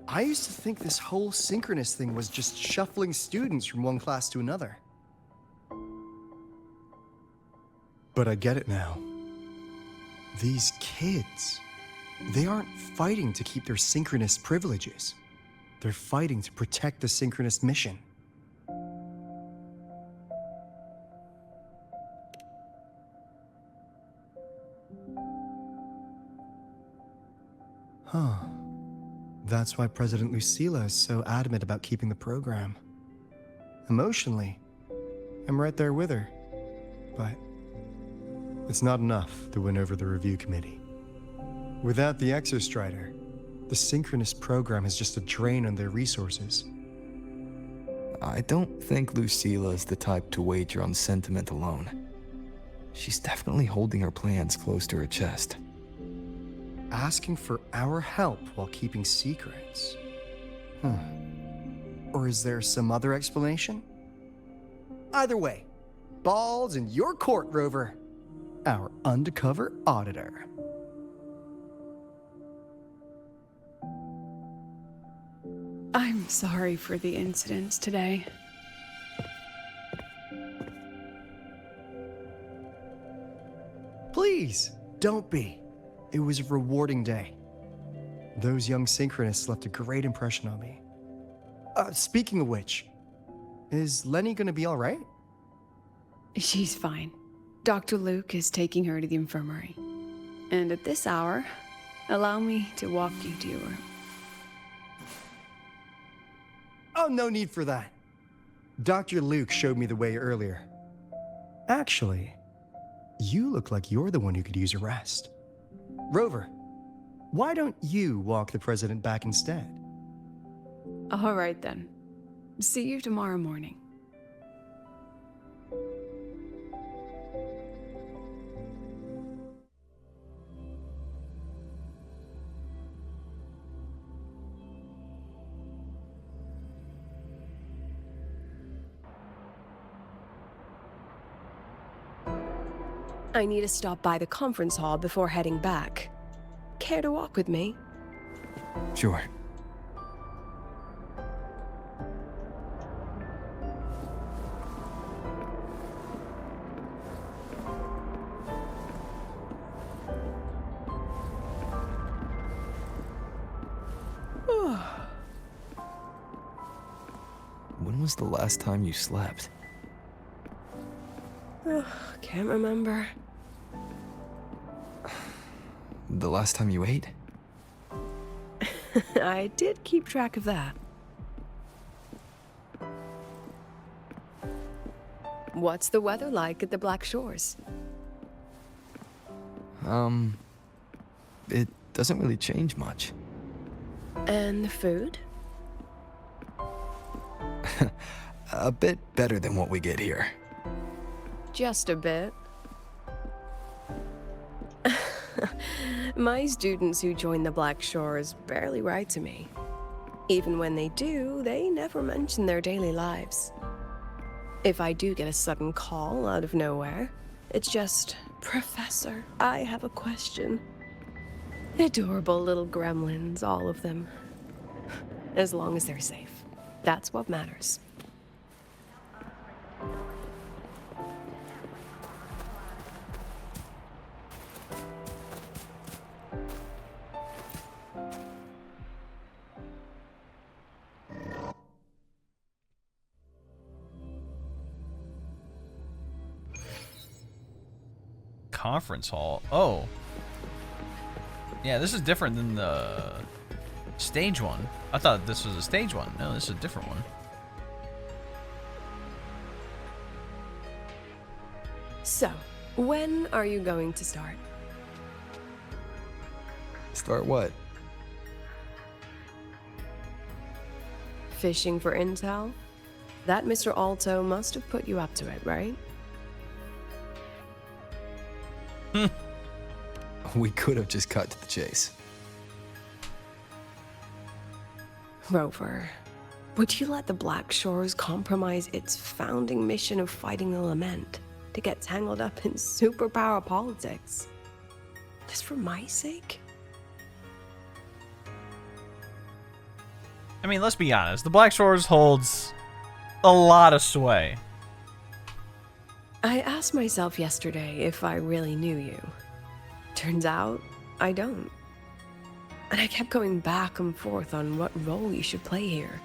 I used to think this whole synchronous thing was just shuffling students from one class to another. But I get it now. These kids, they aren't fighting to keep their synchronous privileges. They're fighting to protect the synchronous mission. Huh. That's why President Lucilla is so adamant about keeping the program. Emotionally, I'm right there with her. But it's not enough to win over the review committee. Without the Exostrider, the synchronous program is just a drain on their resources. I don't think Lucilla is the type to wager on sentiment alone. She's definitely holding her plans close to her chest. Asking for our help while keeping secrets. Or is there some other explanation? Either way, ball's in your court, Rover. Our undercover auditor. I'm sorry for the incidents today. Please, don't be. It was a rewarding day. Those young synchronists left a great impression on me. Speaking of which, is Lenny gonna be all right? She's fine. Dr. Luke is taking her to the infirmary. And at this hour, allow me to walk you to your room. Oh, no need for that. Dr. Luke showed me the way earlier. Actually, you look like you're the one who could use a rest. Rover, why don't you walk the president back instead? All right then. See you tomorrow morning. I need to stop by the conference hall before heading back. Care to walk with me? Sure. When was the last time you slept? Can't remember. The last time you ate? I did keep track of that. What's the weather like at the Black Shores? it doesn't really change much. And the food? A bit better than what we get here. Just a bit. My students who join the Black Shores barely write to me. Even when they do, they never mention their daily lives. If I do get a sudden call out of nowhere, it's just, Professor, I have a question. Adorable little gremlins, all of them. As long as they're safe. That's what matters. Conference hall. Oh. Yeah, this is different than the stage one. I thought this was a stage one. No, this is a different one. So, when are you going to start? Start what? Fishing for intel? That Mr. Alto must have put you up to it, right? We could have just cut to the chase. Rover, would you let the Black Shores compromise its founding mission of fighting the Lament to get tangled up in superpower politics? Just for my sake? I mean, let's be honest. The Black Shores holds a lot of sway. I asked myself yesterday if I really knew you. Turns out, I don't. And I kept going back and forth on what role you should play here.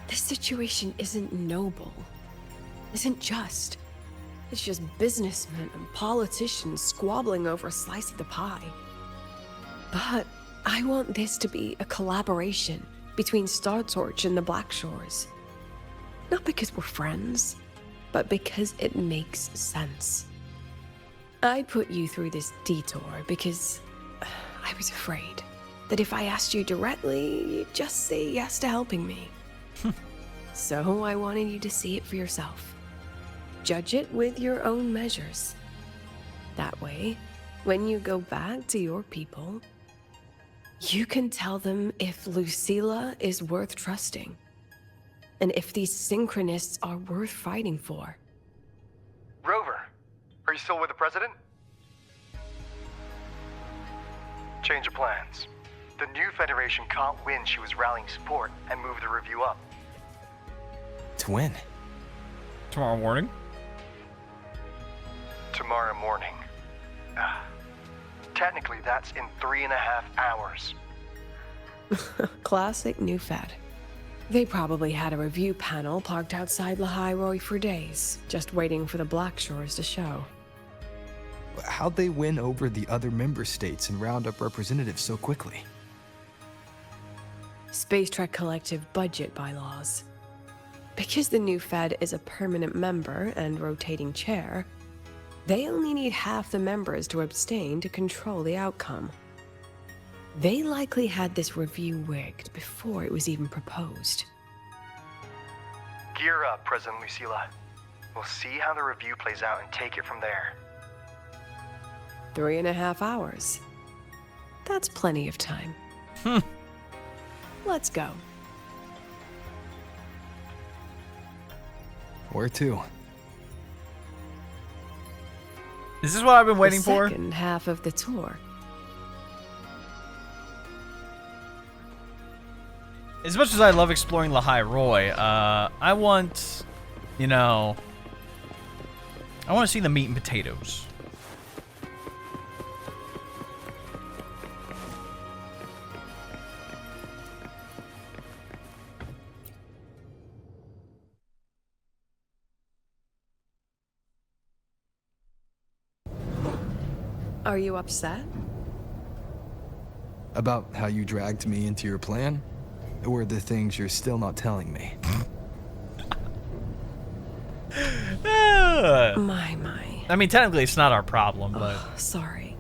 This situation isn't noble, isn't just. It's just businessmen and politicians squabbling over a slice of the pie. But I want this to be a collaboration between Star Torch and the Black Shores. Not because we're friends, but because it makes sense. I put you through this detour because I was afraid that if I asked you directly, you'd just say yes to helping me. So I wanted you to see it for yourself. Judge it with your own measures. That way, when you go back to your people, you can tell them if Lucilla is worth trusting, and if these synchronists are worth fighting for. Rover, are you still with the president? Change of plans. The new Federation caught wind she was rallying support and moved the review up. To when? Tomorrow morning? Tomorrow morning. Technically, that's in 3.5 hours. Classic New Fed. They probably had a review panel parked outside Lahai for days, just waiting for the Black Shores to show. How'd they win over the other member states and round up representatives so quickly? Space Trek Collective budget bylaws. Because the New Fed is a permanent member and rotating chair, they only need half the members to abstain to control the outcome. They likely had this review rigged before it was even proposed. Gear up, President Lucilla. We'll see how the review plays out and take it from there. 3.5 hours. That's plenty of time. Let's go. Where to? Is this what I've been waiting for? The second half of the tour. As much as I love exploring Lahai Roy, I want, I want to see the meat and potatoes. Are you upset? About how you dragged me into your plan? Or the things you're still not telling me? My. I mean, technically it's not our problem, but... Sorry.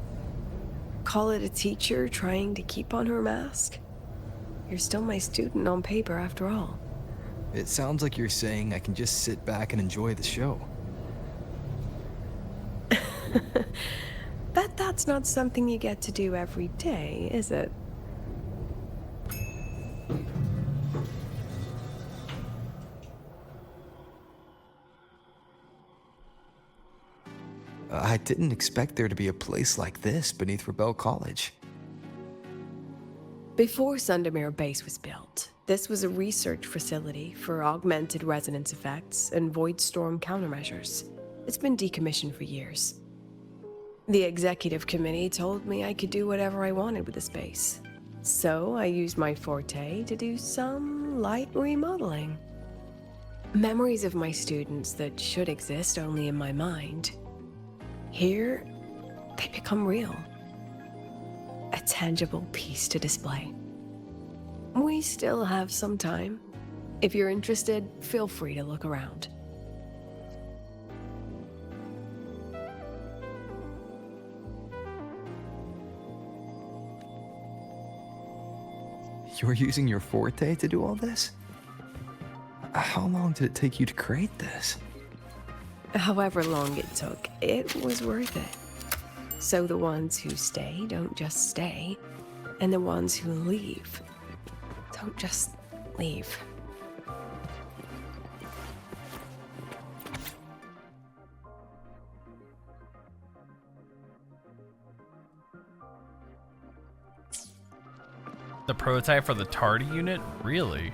Call it a teacher trying to keep on her mask? You're still my student on paper after all. It sounds like you're saying I can just sit back and enjoy the show. Bet that's not something you get to do every day, is it? I didn't expect there to be a place like this beneath Rebel College. Before Sundermere Base was built, this was a research facility for augmented resonance effects and void storm countermeasures. It's been decommissioned for years. The executive committee told me I could do whatever I wanted with the space. So I used my forte to do some light remodeling. Memories of my students that should exist only in my mind. Here, they become real. A tangible piece to display. We still have some time. If you're interested, feel free to look around. You're using your forte to do all this? How long did it take you to create this? However long it took, it was worth it. So the ones who stay don't just stay, and the ones who leave don't just leave. The prototype for the tardy unit? Really?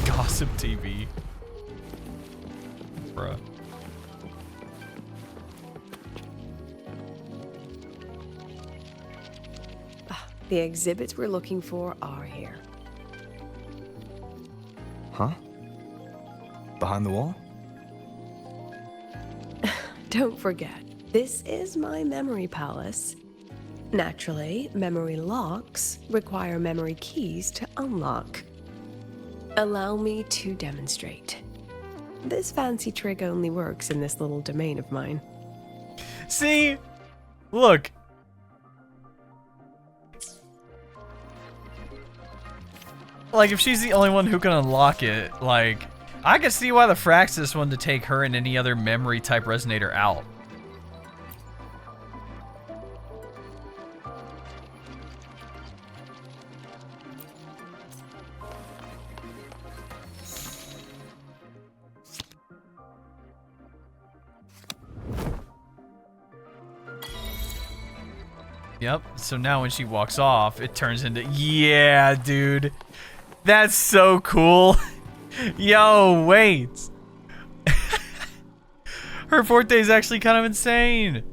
Gossip TV. Bruh. The exhibits we're looking for are here. Huh? Behind the wall? Don't forget, this is my memory palace. Naturally, memory locks require memory keys to unlock. Allow me to demonstrate. This fancy trick only works in this little domain of mine. See? Look. Like, if she's the only one who can unlock it, like, I can see why the Fraxis wanted to take her and any other memory type resonator out. Yep, so now when she walks off, it turns into, yeah, dude. That's so cool. Yo, wait. Her forte is actually kind of insane.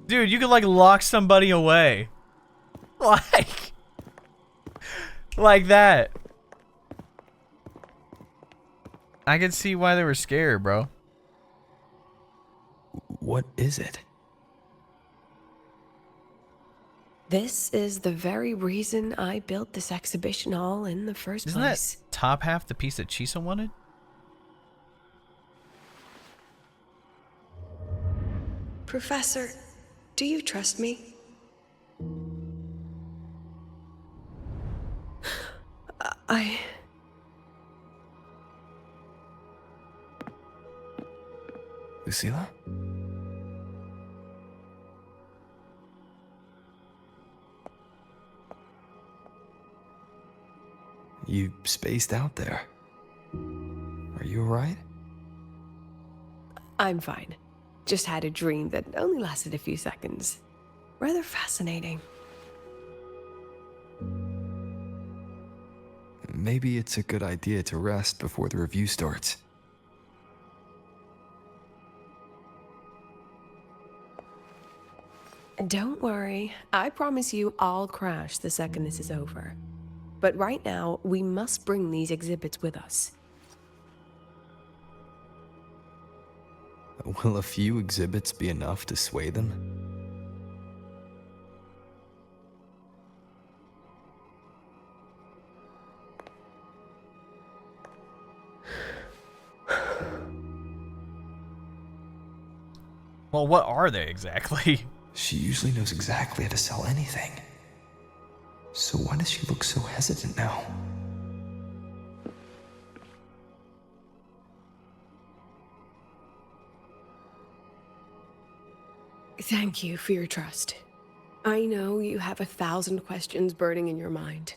Dude, you could like lock somebody away. Like that. I can see why they were scared, bro. What is it? This is the very reason I built this exhibition hall in the first Isn't place. that top half the piece that Chisa wanted? Professor, do you trust me? Lucilla? You spaced out there. Are you alright? I'm fine. Just had a dream that only lasted a few seconds. Rather fascinating. Maybe it's a good idea to rest before the review starts. Don't worry. I promise you I'll crash the second this is over. But right now, we must bring these exhibits with us. Will a few exhibits be enough to sway them? Well, what are they exactly? She usually knows exactly how to sell anything. So why does she look so hesitant now? Thank you for your trust. I know you have 1,000 questions burning in your mind.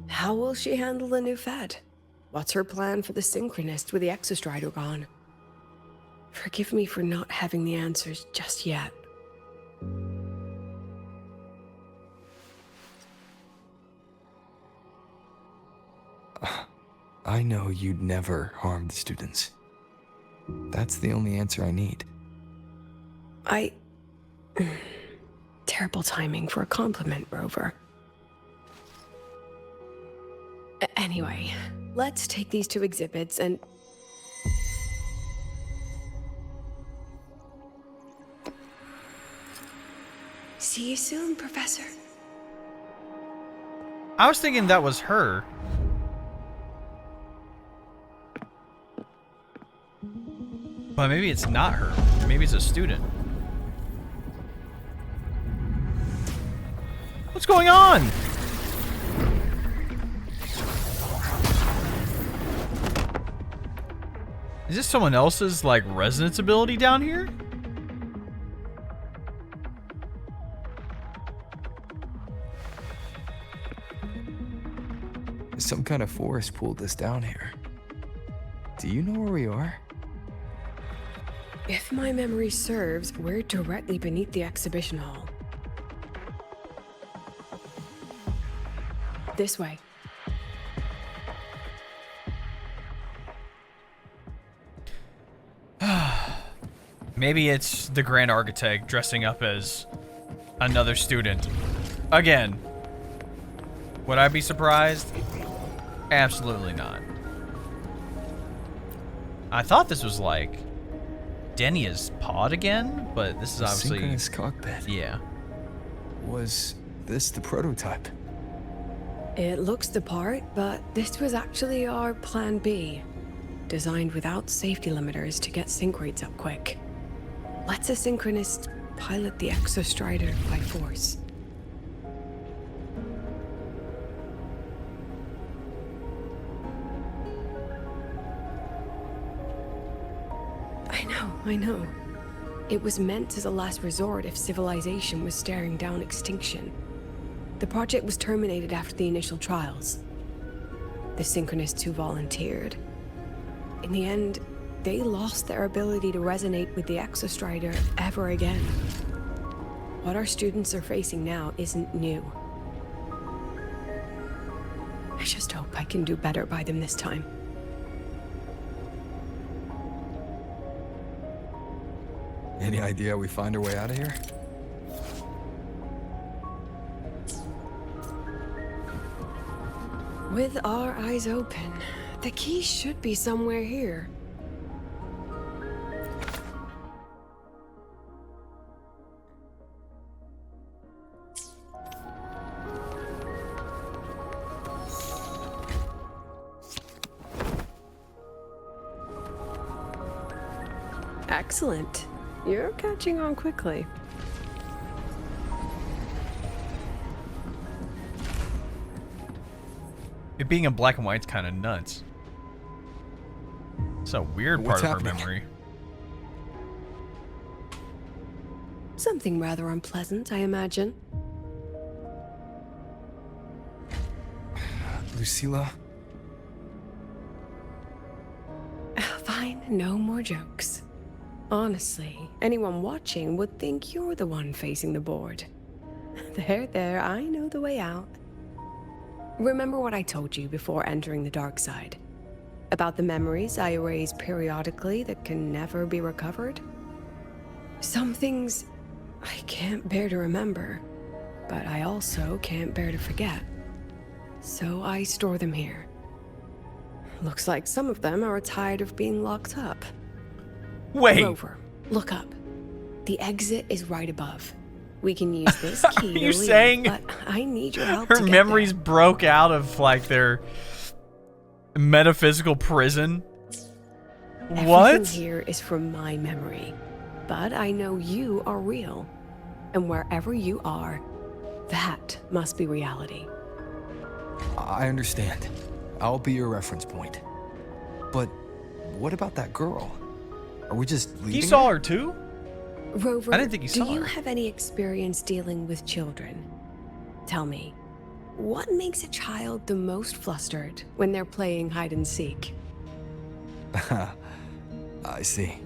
How will she handle the new Fed? What's her plan for the Synchronist with the Exostrider gone? Forgive me for not having the answers just yet. I know you'd never harm the students. That's the only answer I need. Terrible timing for a compliment, Rover. Anyway, let's take these 2 exhibits and... See you soon, Professor. I was thinking that was her. But maybe it's not her. Maybe it's a student. What's going on? Is this someone else's, like, resonance ability down here? Some kind of force pulled us down here. Do you know where we are? If my memory serves, we're directly beneath the exhibition hall. This way. Maybe it's the Grand Architect dressing up as another student. Again. Would I be surprised? Absolutely not. I thought this was like Denia's pod again, but this is obviously... Synchronous cockpit. Yeah. Was this the prototype? It looks the part, but this was actually our plan B. Designed without safety limiters to get sync rates up quick. Let's a Synchronist pilot the Exostrider by force. I know. It was meant as a last resort if civilization was staring down extinction. The project was terminated after the initial trials. The Synchronists who volunteered. In the end, they lost their ability to resonate with the Exostrider ever again. What our students are facing now isn't new. I just hope I can do better by them this time. Any idea how we find our way out of here? With our eyes open, the key should be somewhere here. Excellent. You're catching on quickly. It being in black and white's kind of nuts. It's a weird part of her memory. Something rather unpleasant, I imagine. Lucilla? Fine, no more jokes. Honestly, anyone watching would think you're the one facing the board. There, I know the way out. Remember what I told you before entering the dark side? About the memories I erase periodically that can never be recovered? Some things I can't bear to remember, but I also can't bear to forget. So I store them here. Looks like some of them are tired of being locked up. Wait. Rover, look up. The exit is right above. We can use this key Are you to leave, saying but I need your help her to get memories broke out of like their metaphysical prison? there. What? Everything here is from my memory, but I know you are real. And wherever you are, that must be reality. I understand. I'll be your reference point. But what about that girl? Are we just leaving He saw her too? Rover, I didn't think he saw do you her. have any experience dealing with children? Tell me, what makes a child the most flustered when they're playing hide and seek? I see.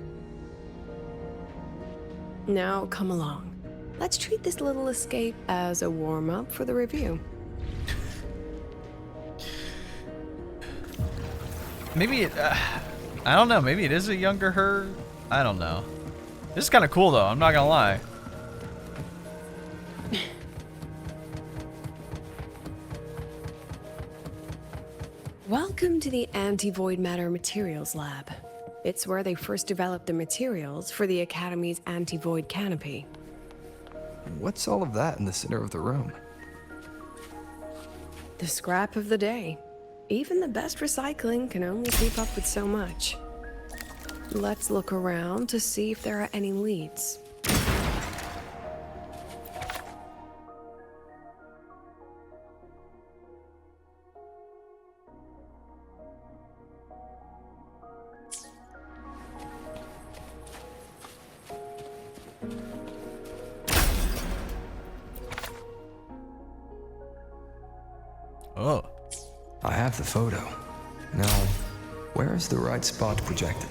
Now, come along. Let's treat this little escape as a warm-up for the review. Maybe it, I don't know. Maybe it is a younger her. I don't know. This is kind of cool though. I'm not gonna lie. Welcome to the Anti-Void Matter Materials Lab. It's where they first developed the materials for the Academy's anti-void canopy. What's all of that in the center of the room? The scrap of the day. Even the best recycling can only keep up with so much. Let's look around to see if there are any leads. Oh. I have the photo. Now, where is the right spot projected?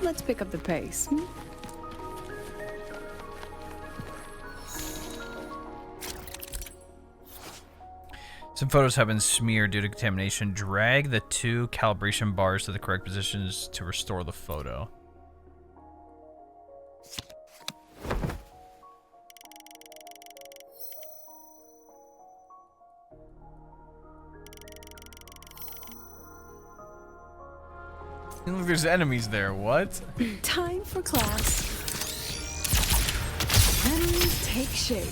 Let's pick up the pace. Hmm? Some photos have been smeared due to contamination. Drag the 2 calibration bars to the correct positions to restore the photo. Look, there's enemies there. What? Time for class. Enemies take shape.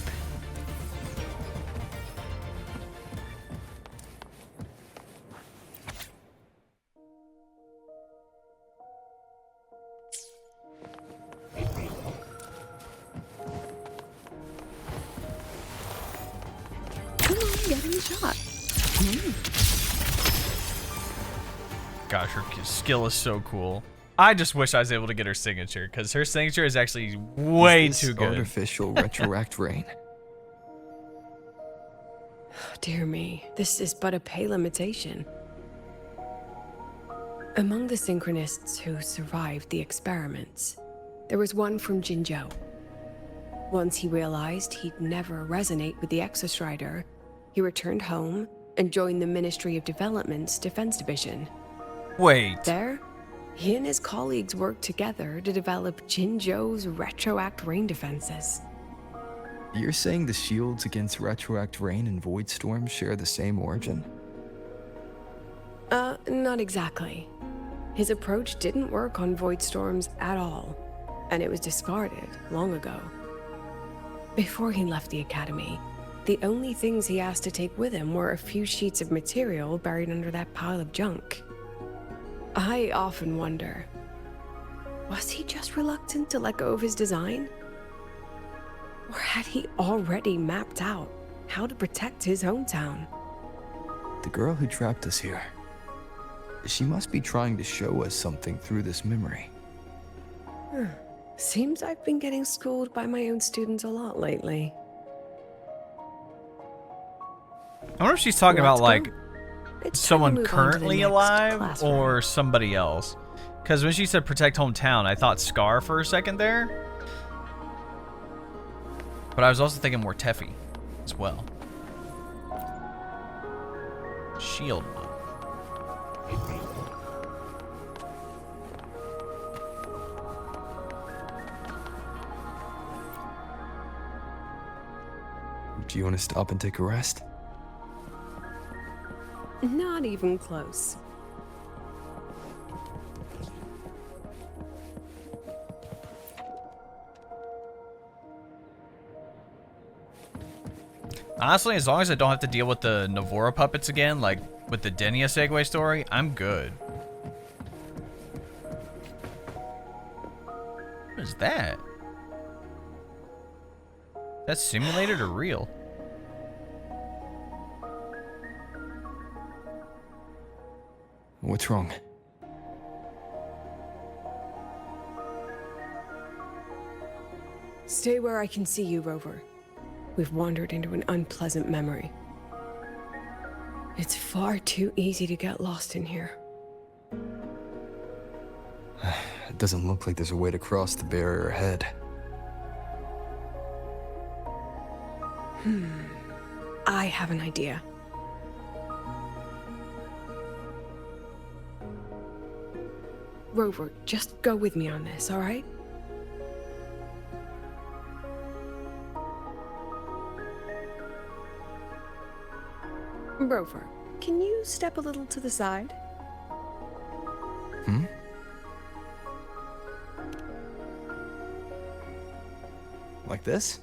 Come on, get in the shot. Gosh, her skill is so cool. I just wish I was able to get her signature, because her signature is actually way Is this too good. artificial retroact rain? Dear me, this is but a pale imitation. Among the synchronists who survived the experiments, there was one from Jinzhou. Once he realized he'd never resonate with the Exostrider, he returned home and joined the Ministry of Development's Defense Division. Wait. There, he and his colleagues worked together to develop Jinzhou's retroact rain defenses. You're saying the shields against retroact rain and void storms share the same origin? Not exactly. His approach didn't work on void storms at all, and it was discarded long ago. Before he left the Academy, the only things he asked to take with him were a few sheets of material buried under that pile of junk. I often wonder, was he just reluctant to let go of his design? Or had he already mapped out how to protect his hometown? The girl who trapped us here. She must be trying to show us something through this memory. Seems I've been getting schooled by my own students a lot lately. I wonder if she's talking about, Let's like, go. It's time to someone move on to the currently next alive classroom. or somebody else. Because when she said protect hometown, I thought Scar for a second there. But I was also thinking more Teffy as well. Shield one. Do you want to stop and take a rest? Not even close. Honestly, as long as I don't have to deal with the Navora puppets again, like with the 3.4 Segue story, I'm good. What is that? That's simulated or real? What's wrong? Stay where I can see you, Rover. We've wandered into an unpleasant memory. It's far too easy to get lost in here. It doesn't look like there's a way to cross the barrier ahead. I have an idea. Rover, just go with me on this, all right? Rover, can you step a little to the side? Hmm? Like this?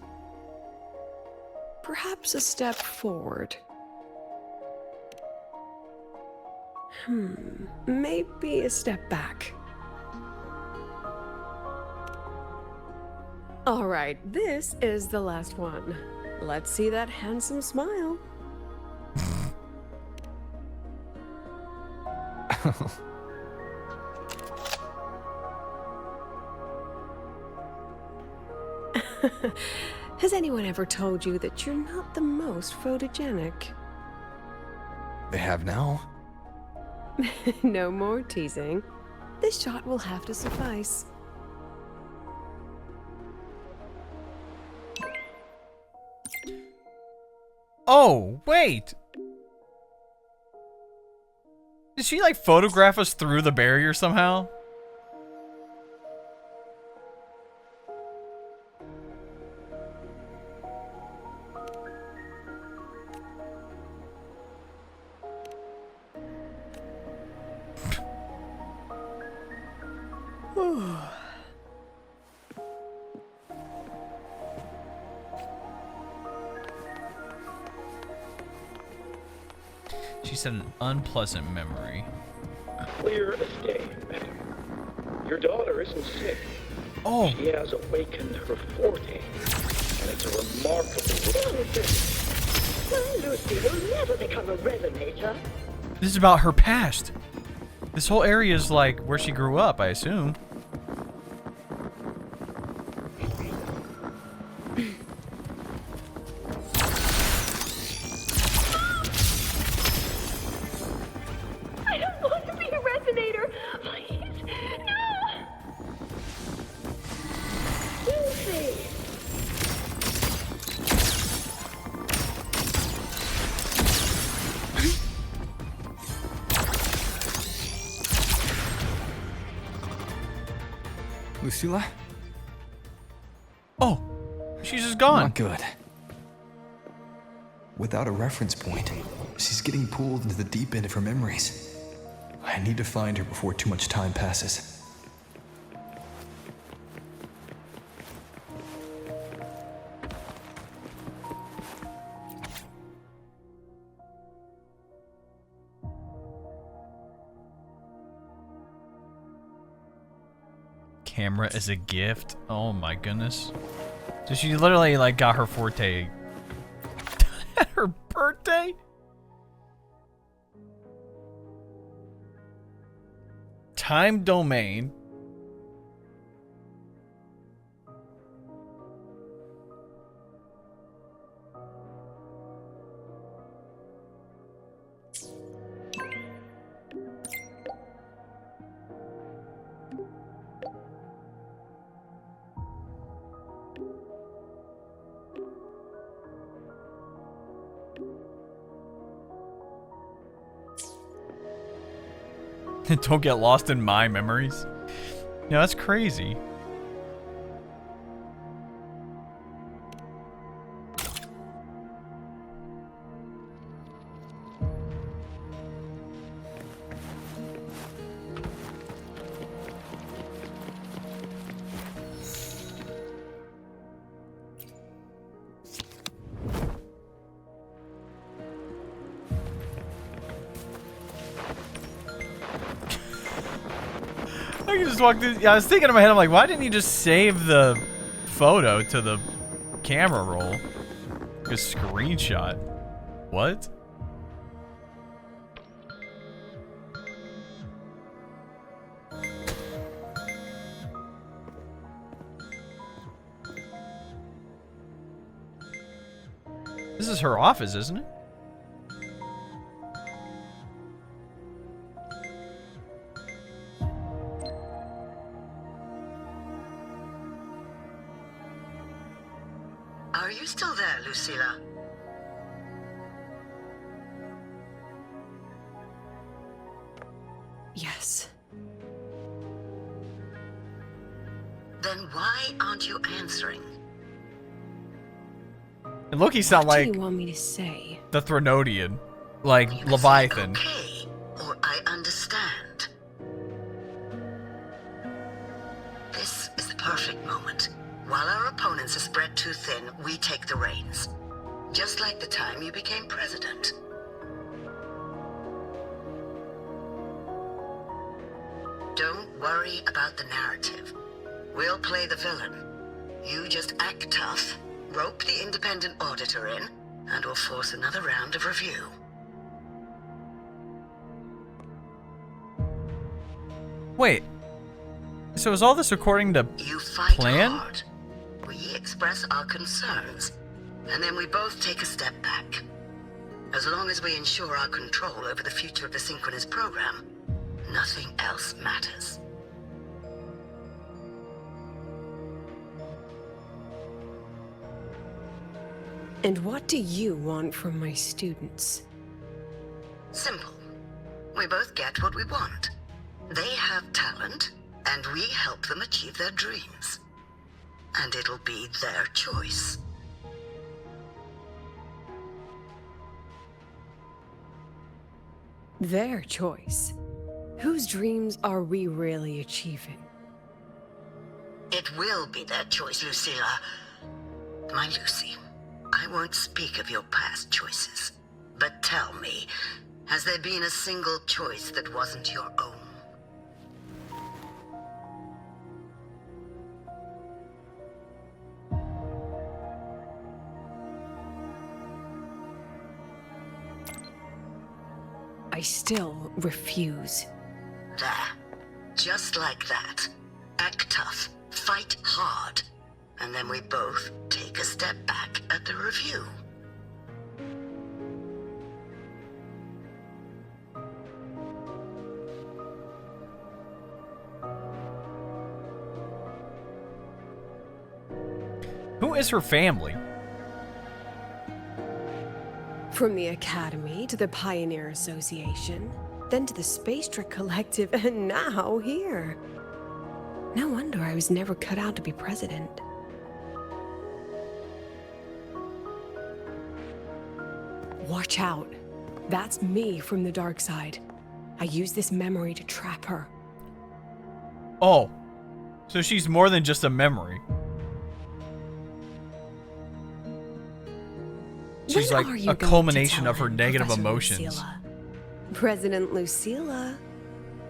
Perhaps a step forward. Maybe a step back. All right, this is the last one. Let's see that handsome smile. Has anyone ever told you that you're not the most photogenic? They have now? No more teasing. This shot will have to suffice. Oh, wait! Did she, like, photograph us through the barrier somehow? She said an unpleasant memory. Clear as day, madam. Your daughter isn't sick. Oh. She has awakened her forte, and it's a remarkable My Lucy will never become a resonator. This is about her past. This whole area is like where she grew up, I assume. I don't want to be a resonator. Please, no. Lucy. Lucilla? Oh, she's just gone. Not good. Without a reference point, she's getting pulled into the deep end of her memories. I need to find her before too much time passes. Camera as a gift. Oh my goodness. So she literally like got her forte at her birthday? Time domain. Don't get lost in my memories. Yeah, that's crazy. I can just walk through. Yeah, I was thinking in my head, I'm like, why didn't you just save the photo to the camera roll? Like a screenshot. What? This is her office, isn't it? Are you still there, Lucilla? Yes. Then why aren't you answering? And Loki sound What like do you want me to say? the Threnodian, like Leviathan. Okay, or I understand. This is the perfect moment. While our opponents are spread too thin, we take the reins. Just like the time you became president. Don't worry about the narrative. We'll play the villain. You just act tough, rope the independent auditor in, and we'll force another round of review. Wait. So is all this according to You fight plan? hard. We express our concerns, and then we both take a step back. As long as we ensure our control over the future of the Synchronous program, nothing else matters. And what do you want from my students? Simple. We both get what we want. They have talent, and we help them achieve their dreams. And it'll be their choice. Their choice. Whose dreams are we really achieving? It will be their choice, Lucilla. My Lucy, I won't speak of your past choices. But tell me, has there been a single choice that wasn't your own? I still refuse. There. Just like that. Act tough. Fight hard. And then we both take a step back at the review. Who is her family? From the Academy to the Pioneer Association, then to the Space Trick Collective, and now here. No wonder I was never cut out to be president. Watch out. That's me from the dark side. I use this memory to trap her. Oh. So she's more than just a memory. She's When like are you a going culmination to of her tell negative Professor emotions. Lucilla, President Lucilla,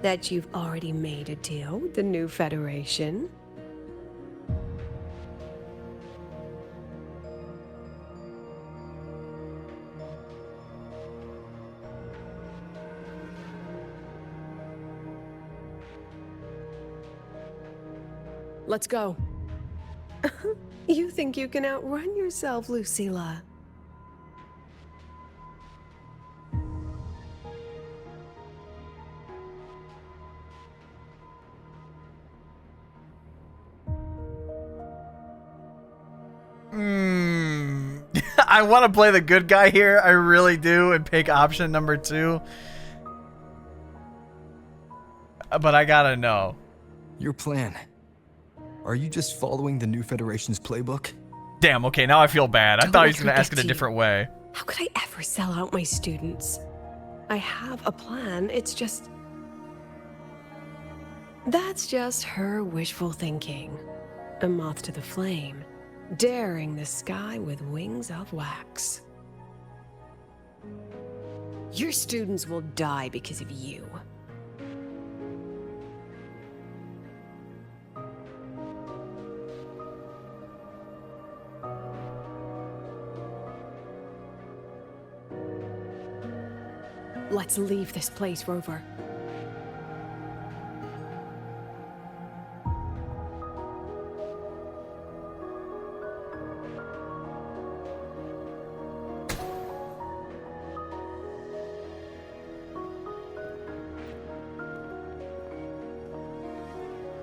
that you've already made a deal with the new Federation? Let's go. You think you can outrun yourself, Lucilla? I want to play the good guy here. I really do, and pick option number 2. But I gotta know. Your plan. Are you just following the new Federation's playbook? Damn, okay, now I feel bad. I Don't thought he let was gonna her ask it get a to you. different way. How could I ever sell out my students? I have a plan, it's just... That's just her wishful thinking. A moth to the flame, daring the sky with wings of wax. Your students will die because of you. Let's leave this place, Rover.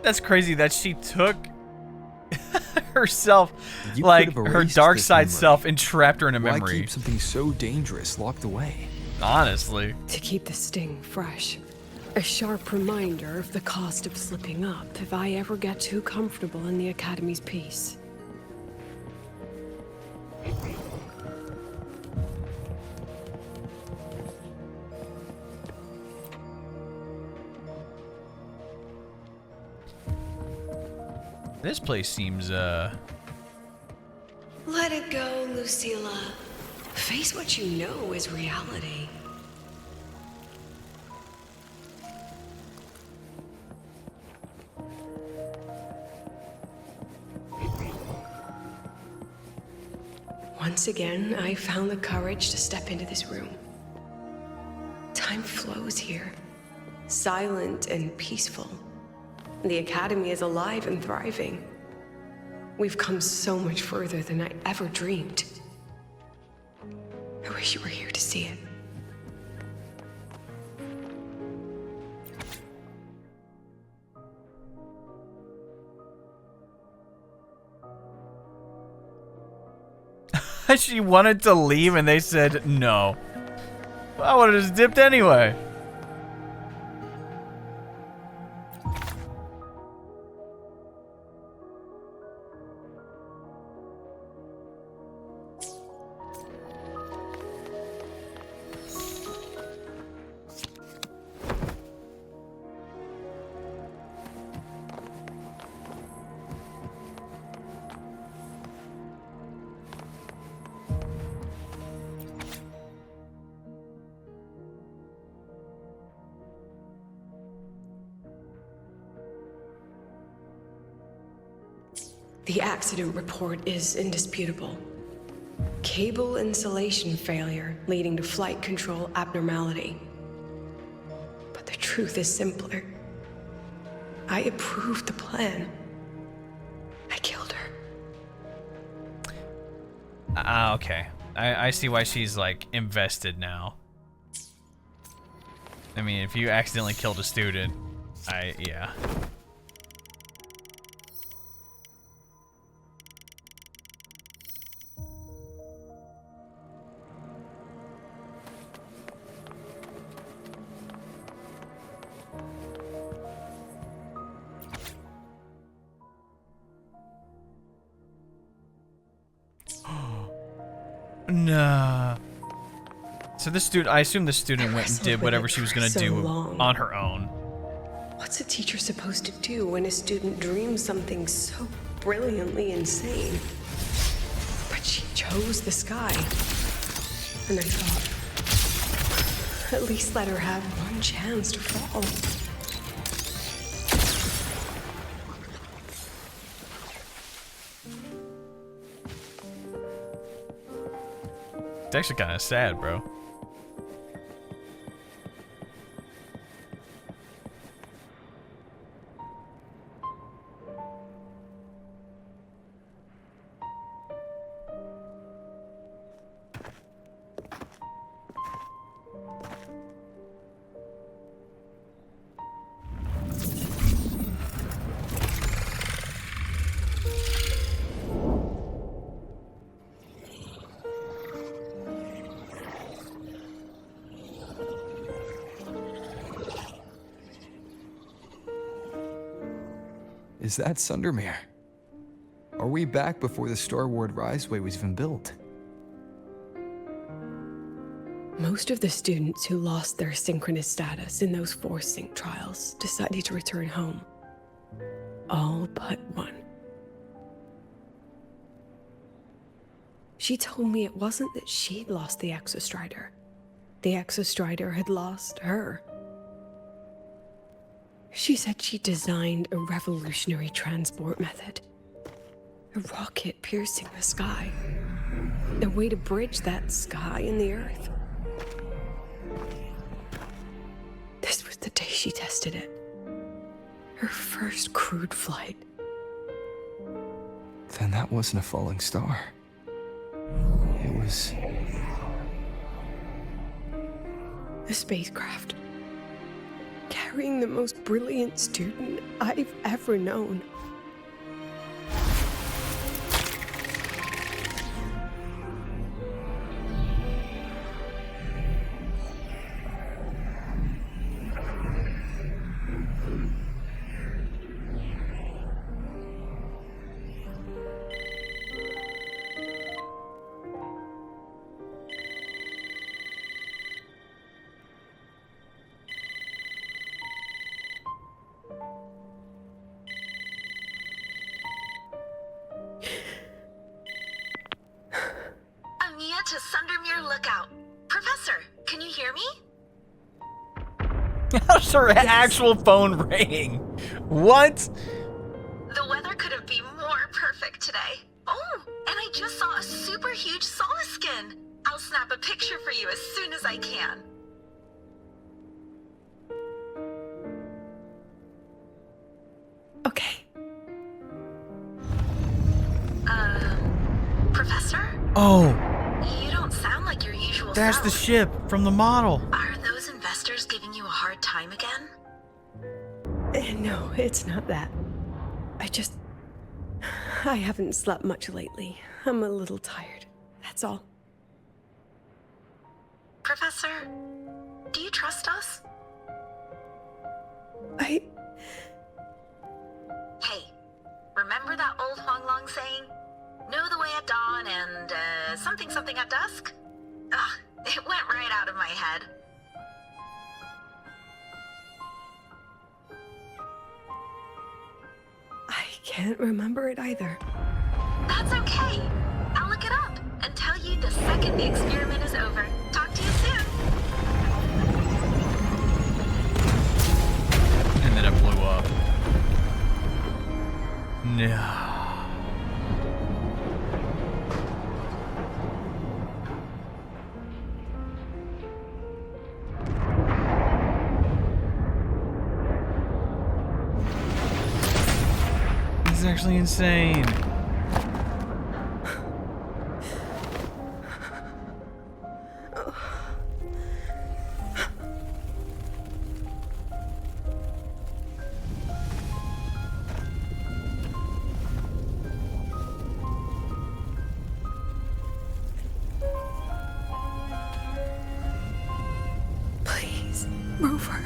That's crazy that she took herself, You like could have her erased dark this side memory. self, and trapped her in a Why memory. keep something so dangerous locked away? Honestly. To keep the sting fresh. A sharp reminder of the cost of slipping up if I ever get too comfortable in the Academy's peace. This place seems, Let it go, Lucilla. Face what you know is reality. Once again, I found the courage to step into this room. Time flows here, silent and peaceful. The Academy is alive and thriving. We've come so much further than I ever dreamed. I wish you were here to see it. she wanted to leave and they said no. I would have just dipped anyway. The accident report is indisputable. Cable insulation failure leading to flight control abnormality. But the truth is simpler. I approved the plan. I killed her. Okay. I see why she's, like, invested now. I mean, if you accidentally killed a student, yeah. Nah. So this student, I assume the student went and did whatever she was gonna do on her own. What's a teacher supposed to do when a student dreams something so brilliantly insane? But she chose the sky. And I thought, at least let her have one chance to fall. It's actually kind of sad, bro. Is that Sundermere? Are we back before the Star Ward Riseway was even built? Most of the students who lost their synchronous status in those force sync trials decided to return home. All but one. She told me it wasn't that she'd lost the Exostrider. The Exostrider had lost her. She said she designed a revolutionary transport method. A rocket piercing the sky. A way to bridge that sky and the earth. she tested it. Her first crewed flight. Then that wasn't a falling star. It was... a spacecraft. Carrying the most brilliant student I've ever known. Ania to Sundermere Lookout. Professor, can you hear me? How's her actual phone ring? What? The weather couldn't be more perfect today. Oh, and I just saw a super huge solaskin. I'll snap a picture for you as soon as I can. Okay. Professor? Oh, You don't sound like your usual that's self. the ship from the model. Are those investors giving you a hard time again? No, it's not that. I haven't slept much lately. I'm a little tired. That's all. Professor, do you trust us? I... Hey, remember that old Huanglong saying? Know the way at dawn and, something something at dusk? Ugh, it went right out of my head. I can't remember it either. That's okay. I'll look it up and tell you the second the experiment is over. Talk to you soon. And then it blew up. No. This is actually insane. Please, Rover.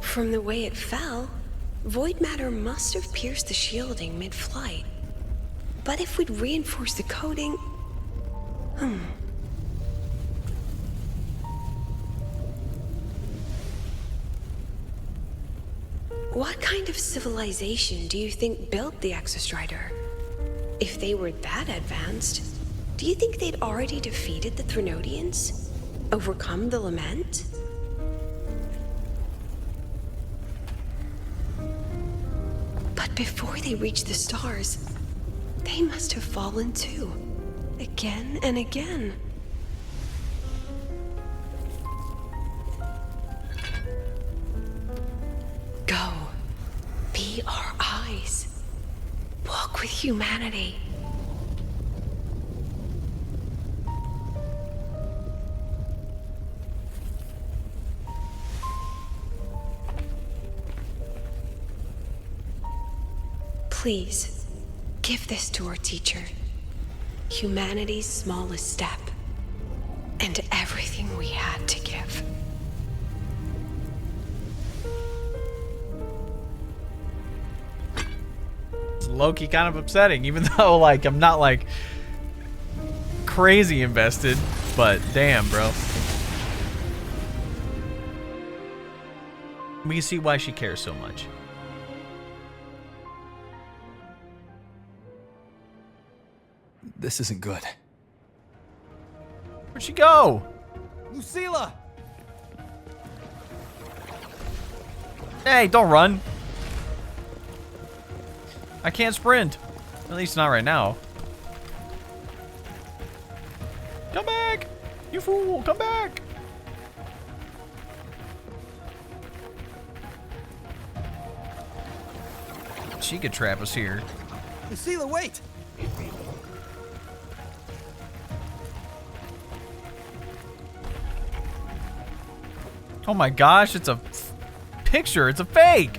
From the way it fell, void matter must have pierced the shielding mid-flight. But if we'd reinforced the coating... What kind of civilization do you think built the Exostrider? If they were that advanced, do you think they'd already defeated the Threnodians? Overcome the Lament? But before they reached the stars, they must have fallen too. Again and again. Go. Be our eyes. Walk with humanity. Please, give this to our teacher. Humanity's smallest step. And everything we had to give. It's low-key kind of upsetting, even though, like, I'm not, like, crazy invested. But, damn, bro. We can see why she cares so much. This isn't good. Where'd she go? Lucilla! Hey, don't run. I can't sprint. At least not right now. Come back! You fool, come back! She could trap us here. Lucilla, wait! Oh my gosh, it's a picture. It's a fake.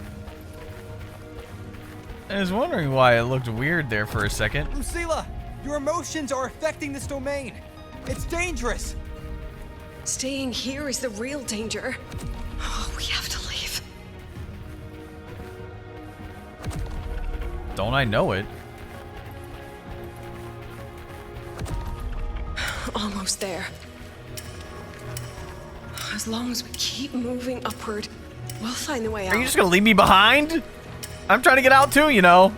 I was wondering why it looked weird there for a second. Lucilla, your emotions are affecting this domain. It's dangerous. Staying here is the real danger. Oh, we have to leave. Don't I know it? Almost there. As long as we keep moving upward, we'll find the way out. Are you just gonna leave me behind? I'm trying to get out too, you know.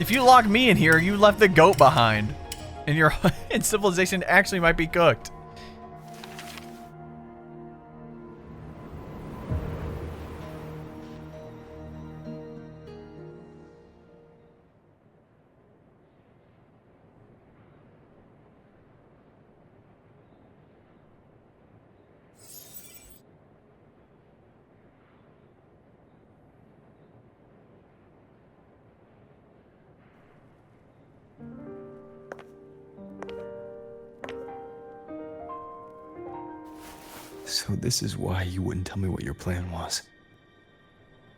If you lock me in here, you left the goat behind. And your civilization actually might be cooked. So this is why you wouldn't tell me what your plan was.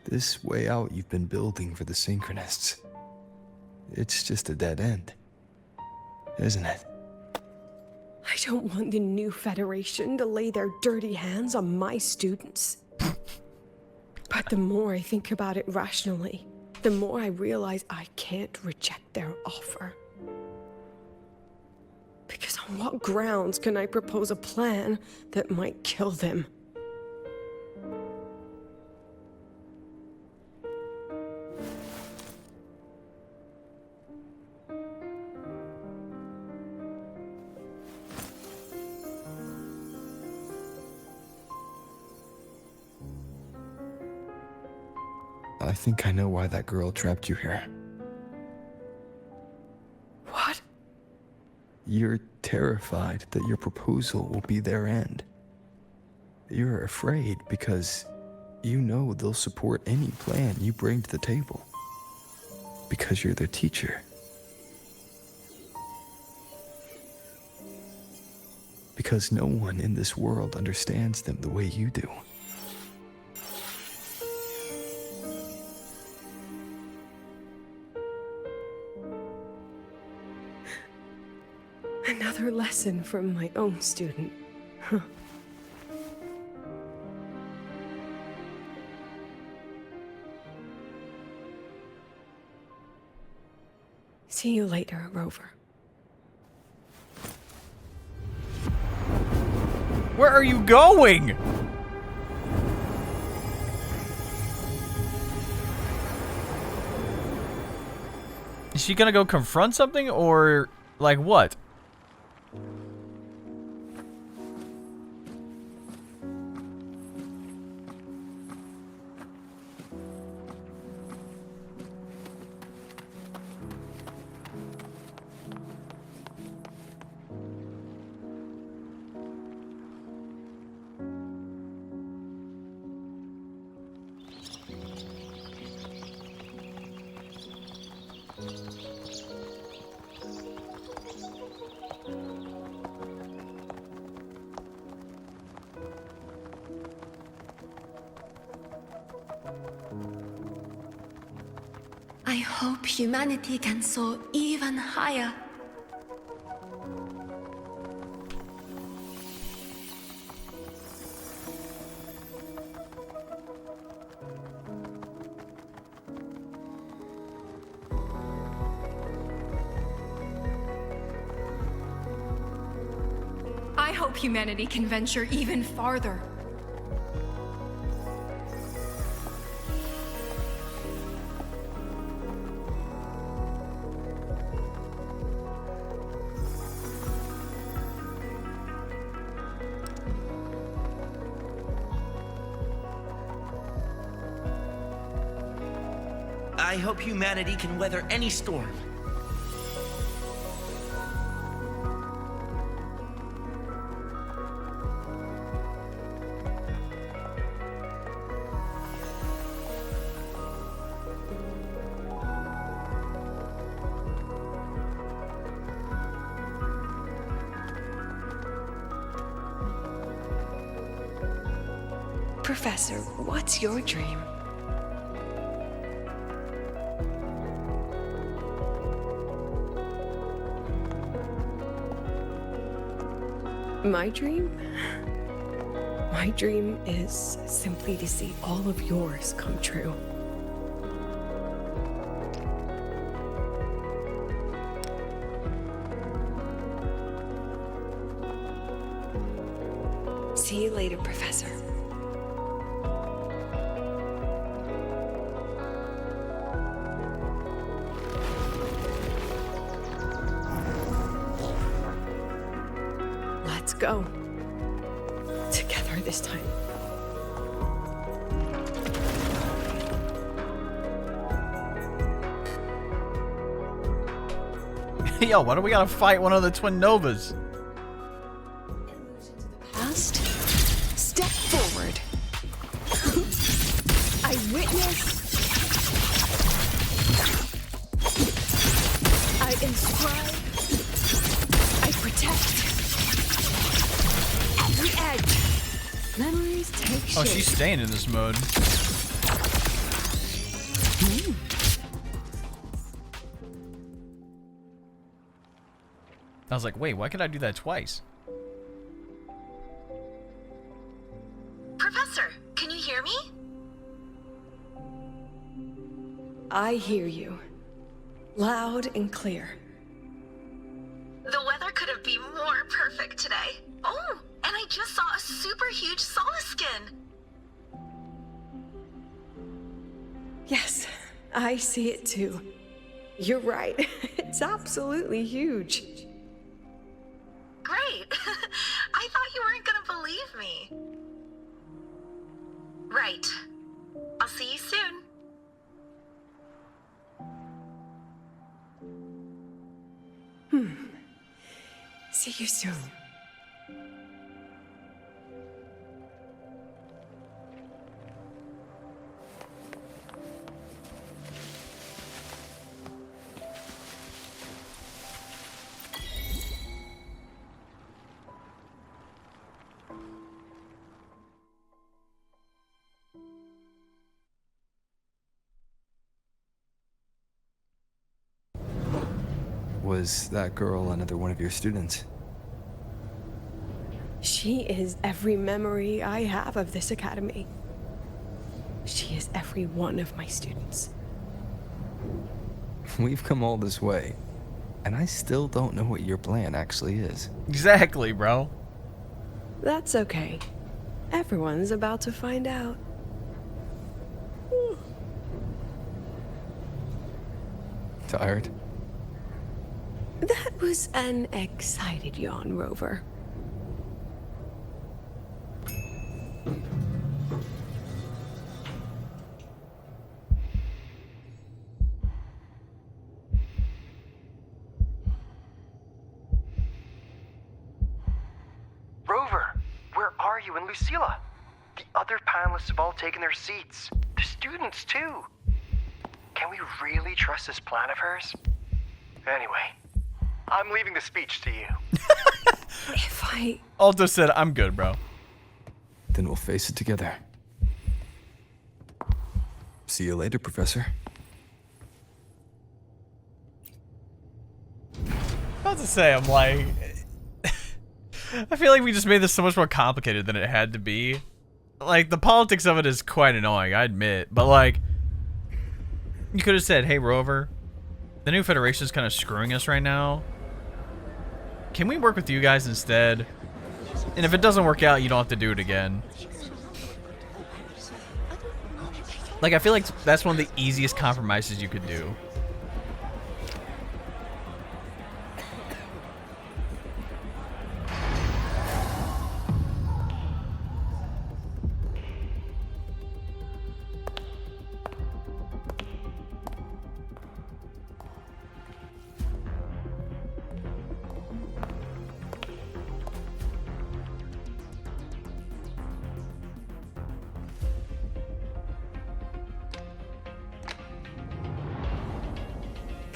This way out you've been building for the Synchronists. It's just a dead end, isn't it? I don't want the new Federation to lay their dirty hands on my students. But the more I think about it rationally, the more I realize I can't reject their offer. Because on what grounds can I propose a plan that might kill them? I think I know why that girl trapped you here. What? You're terrified that your proposal will be their end. You're afraid because you know they'll support any plan you bring to the table. Because you're their teacher. Because no one in this world understands them the way you do. Another lesson from my own student. Huh. See you later, Rover. Where are you going? Is she gonna go confront something or like what? I hope humanity can soar even higher. I hope humanity can venture even farther. I hope humanity can weather any storm. Professor, what's your dream? My dream? My dream is simply to see all of yours come true. See you later, Professor. Let's go. Together this time. Yo, why do we gotta fight one of the twin Novas? Past, step forward. I witness. I inscribe. I protect. At the edge. Memories take shape. Oh, she's staying in this mode. I was like, wait, why could I do that twice? Professor, can you hear me? I hear you. Loud and clear. The weather couldn't be more perfect today. Oh, and I just saw a super huge solaskin. Yes, I see it too. You're right. It's absolutely huge. Great. I thought you weren't gonna believe me. Right. I'll see you soon. See you soon. Was that girl another one of your students? She is every memory I have of this academy. She is every one of my students. We've come all this way, and I still don't know what your plan actually is. Exactly, bro. That's okay. Everyone's about to find out. Tired? That was an excited yawn, Rover. Rover, where are you and Lucilla? The other panelists have all taken their seats. The students, too. Can we really trust this plan of hers? Anyway, I'm leaving the speech to you. If I... Alto said, I'm good, bro. Then we'll face it together. See you later, Professor. About to say, I'm like... I feel like we just made this so much more complicated than it had to be. Like, the politics of it is quite annoying, I admit. But, like, you could have said, hey, Rover, the new Federation is kind of screwing us right now. Can we work with you guys instead? And if it doesn't work out, you don't have to do it again. Like, I feel like that's one of the easiest compromises you could do.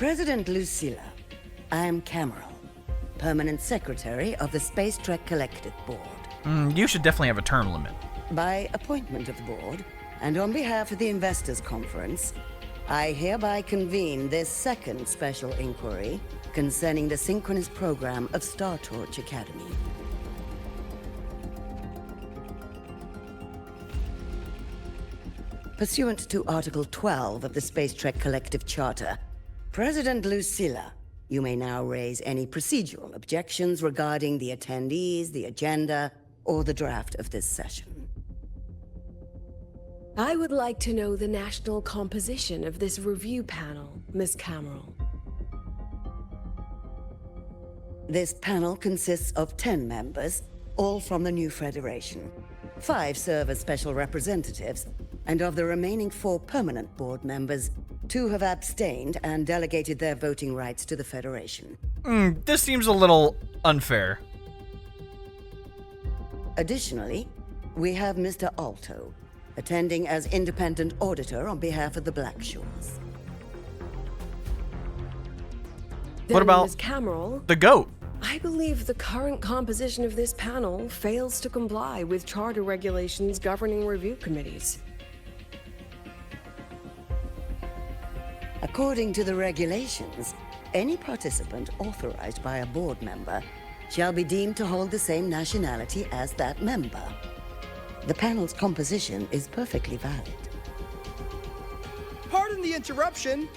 President Lucilla, I am Cameron, Permanent Secretary of the Space Trek Collective Board. You should definitely have a term limit. By appointment of the board, and on behalf of the Investors Conference, I hereby convene this second special inquiry concerning the synchronous program of Star Torch Academy. Pursuant to Article 12 of the Space Trek Collective Charter, President Lucilla, you may now raise any procedural objections regarding the attendees, the agenda, or the draft of this session. I would like to know the national composition of this review panel, Miss Cameron. This panel consists of 10 members, all from the new Federation. 5 serve as special representatives, and of the remaining 4 permanent board members, 2 have abstained and delegated their voting rights to the Federation. This seems a little unfair. Additionally, we have Mr. Alto, attending as independent auditor on behalf of the Black Shores. What about Ms. Cameron? the goat? I believe the current composition of this panel fails to comply with charter regulations governing review committees. According to the regulations, any participant authorized by a board member shall be deemed to hold the same nationality as that member. The panel's composition is perfectly valid. Pardon the interruption.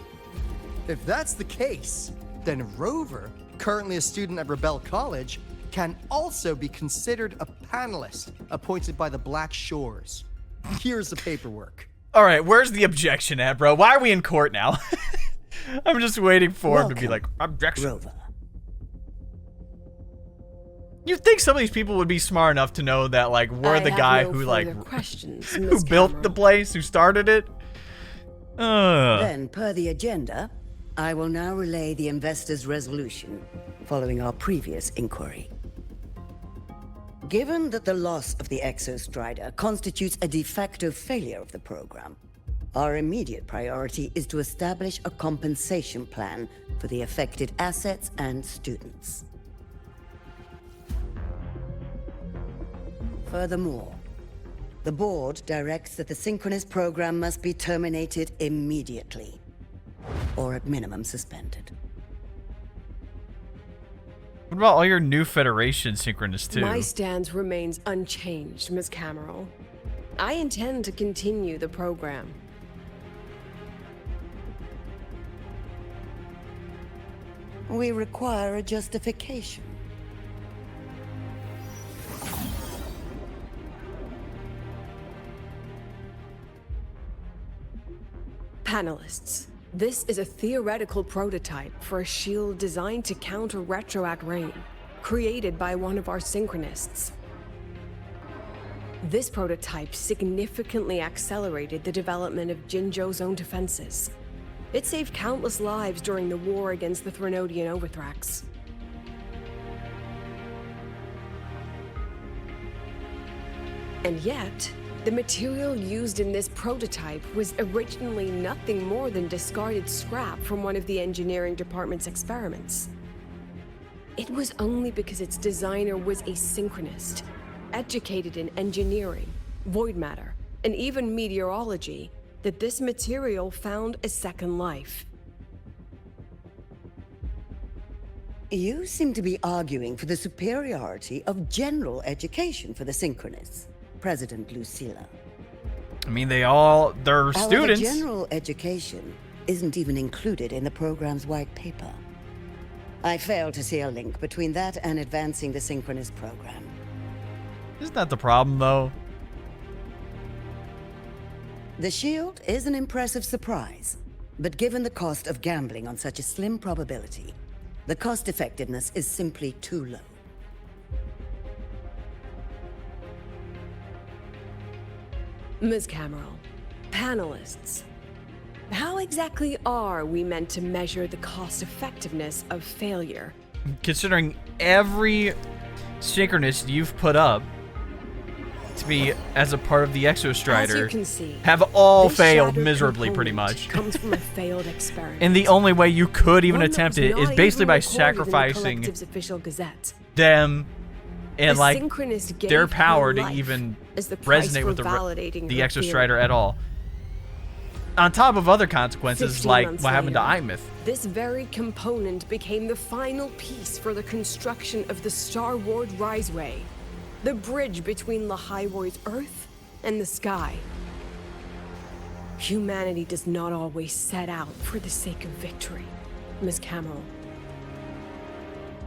If that's the case, then Rover, currently a student at Rebel College, can also be considered a panelist appointed by the Black Shores. Here's the paperwork. All right, where's the objection at, bro? Why are we in court now? I'm just waiting for him to be like, objection. Rover. You'd think some of these people would be smart enough to know that, like, we're the guy who, like, who built the place, who started it. Then, per the agenda, I will now relay the investors' resolution following our previous inquiry. Given that the loss of the Exostrider constitutes a de facto failure of the program, our immediate priority is to establish a compensation plan for the affected assets and students. Furthermore, the board directs that the synchronous program must be terminated immediately, or at minimum suspended. What about all your new Federation synchronous too? My stance remains unchanged, Ms. Cameron. I intend to continue the program. We require a justification. Panelists, this is a theoretical prototype for a shield designed to counter retroact rain, created by one of our synchronists. This prototype significantly accelerated the development of Jinzhou's own defenses. It saved countless lives during the war against the Threnodian Overthrax. And yet, the material used in this prototype was originally nothing more than discarded scrap from one of the engineering department's experiments. It was only because its designer was a synchronist, educated in engineering, void matter, and even meteorology, that this material found a second life. You seem to be arguing for the superiority of general education for the synchronists, President Lucilla. I mean, they're students. However, general education isn't even included in the program's white paper. I fail to see a link between that and advancing the synchronous program. Isn't that the problem, though? The shield is an impressive surprise, but given the cost of gambling on such a slim probability, the cost effectiveness is simply too low. Ms. Cameron, panelists, how exactly are we meant to measure the cost effectiveness of failure? Considering every synchronous you've put up, to be as a part of the Exostrider As you can see, have all this failed shattered miserably, pretty component much. comes from a failed experiment. And the only way you could even One that attempt was it is not basically even by recorded in the sacrificing collective's official gazette. them and The like synchronist gave their power her to life even as the price resonate for with the validating her Exostrider theory. at all. On top of other consequences 15 like months what happened to later, Imith. This very component became the final piece for the construction of the Star Ward Riseway, the bridge between Lahaiwar's Earth and the sky. Humanity does not always set out for the sake of victory, Ms. Cameron.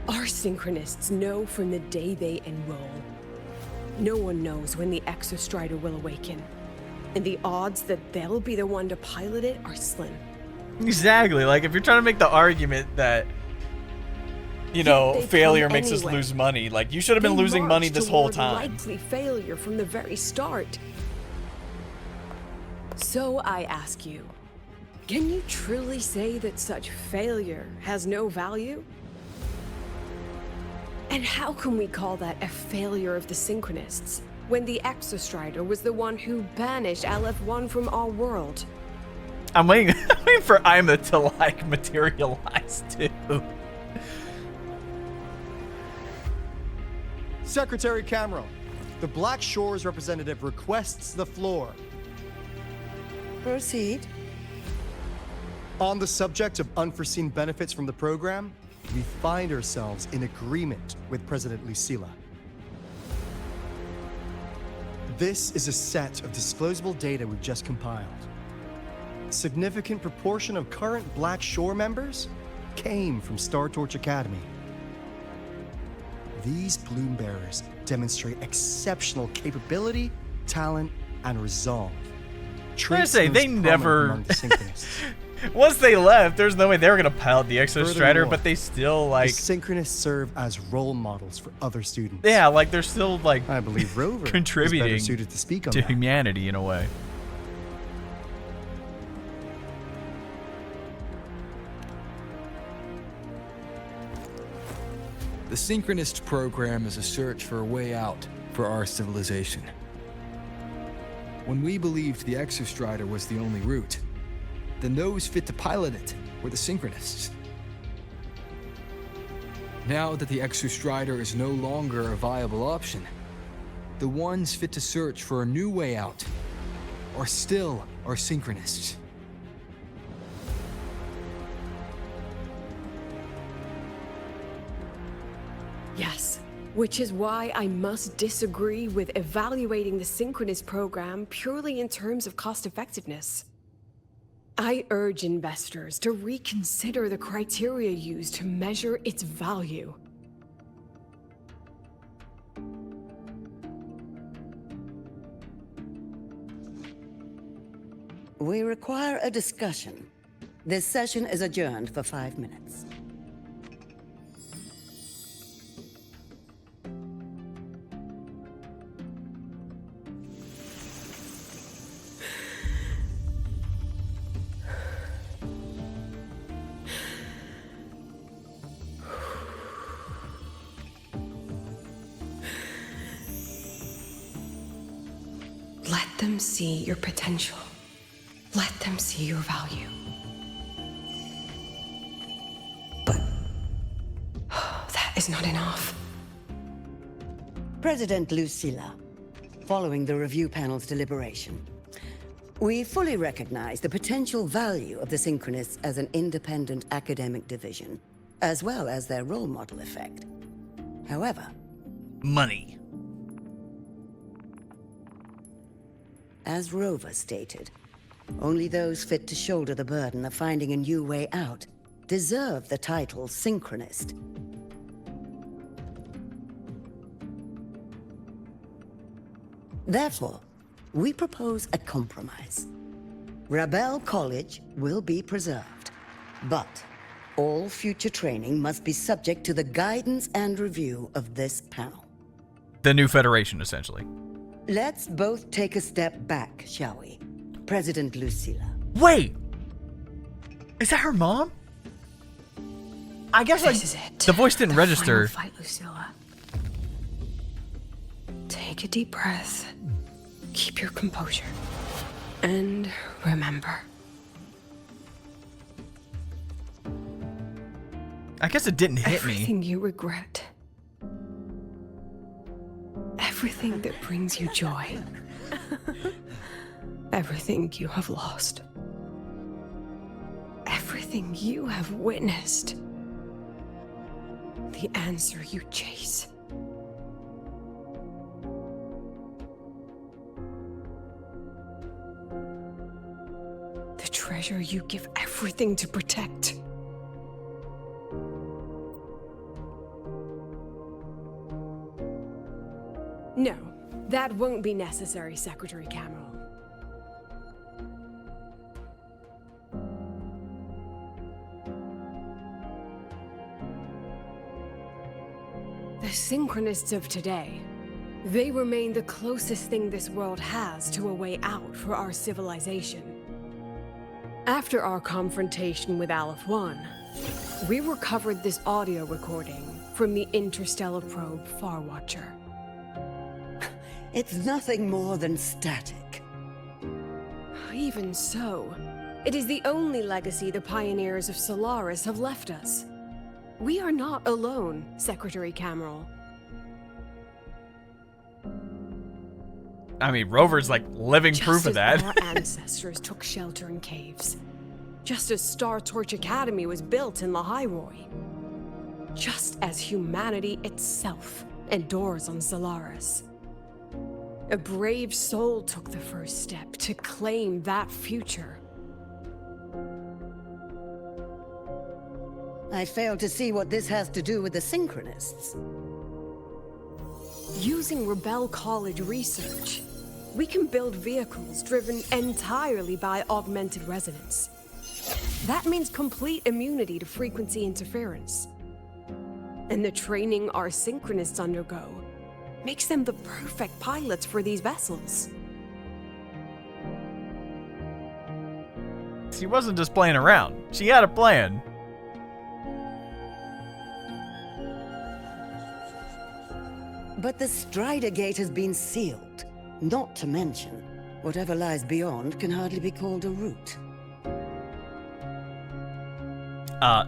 Our synchronists know from the day they enroll. No one knows when the Exostrider will awaken, and the odds that they'll be the one to pilot it are slim. Exactly. Like if you're trying to make the argument that you know, they failure come makes us anyway. lose money. Like you should have been They losing money march this whole toward time. Likely failure from the very start. So I ask you, can you truly say that such failure has no value? And how can we call that a failure of the Synchronists when the Exostrider was the one who banished LF1 from our world? I'm waiting for Ima to like materialize too. Secretary Cameron, the Black Shores representative requests the floor. Proceed. On the subject of unforeseen benefits from the program, we find ourselves in agreement with President Lucilla. This is a set of disclosable data we've just compiled. A significant proportion of current Black Shore members came from Star Torch Academy. These Bloom Bearers demonstrate exceptional capability, talent, and resolve. I say most they prominent never. among the Synchronists. Once they left, there's no way they were gonna pilot the Exostrider, Furthermore, but they still like. The Synchronists serve as role models for other students. Yeah, like they're still like. I believe Rover is contributing better suited to speak on to that. humanity in a way. The Synchronist program is a search for a way out for our civilization. When we believed the Exostrider was the only route, then those fit to pilot it were the Synchronists. Now that the Exostrider is no longer a viable option, the ones fit to search for a new way out are still our Synchronists. Yes, which is why I must disagree with evaluating the Synchronist program purely in terms of cost effectiveness. I urge investors to reconsider the criteria used to measure its value. We require a discussion. This session is adjourned for 5 minutes. Let them see your potential. Let them see your value. But that is not enough. President Lucilla, following the review panel's deliberation, we fully recognize the potential value of the Synchronists as an independent academic division, as well as their role model effect. However, money. As Rover stated, only those fit to shoulder the burden of finding a new way out deserve the title Synchronist. Therefore, we propose a compromise. Rebel College will be preserved, but all future training must be subject to the guidance and review of this panel. The new Federation, essentially. Let's both take a step back, shall we? President Lucilla. Wait! Is that her mom? I guess This is it. the voice didn't register. Final fight, Lucilla. Take a deep breath. Keep your composure. And remember. I guess it didn't hit me. Everything you regret. Everything that brings you joy. Everything you have lost. Everything you have witnessed. The answer you chase. The treasure you give everything to protect. No, that won't be necessary, Secretary Cameron. The Synchronists of today, they remain the closest thing this world has to a way out for our civilization. After our confrontation with Aleph 1, we recovered this audio recording from the interstellar probe Farwatcher. It's nothing more than static. Even so, it is the only legacy the pioneers of Solaris have left us. We are not alone, Secretary Cameron. I mean, Rover's like living proof of that. Just as our ancestors took shelter in caves. Just as Star Torch Academy was built in Lahairoi. Just as humanity itself endures on Solaris. A brave soul took the first step to claim that future. I fail to see what this has to do with the Synchronists. Using Rebel College research, we can build vehicles driven entirely by augmented resonance. That means complete immunity to frequency interference. And the training our Synchronists undergo makes them the perfect pilots for these vessels. She wasn't just playing around. She had a plan. But the Strider Gate has been sealed. Not to mention, whatever lies beyond can hardly be called a route.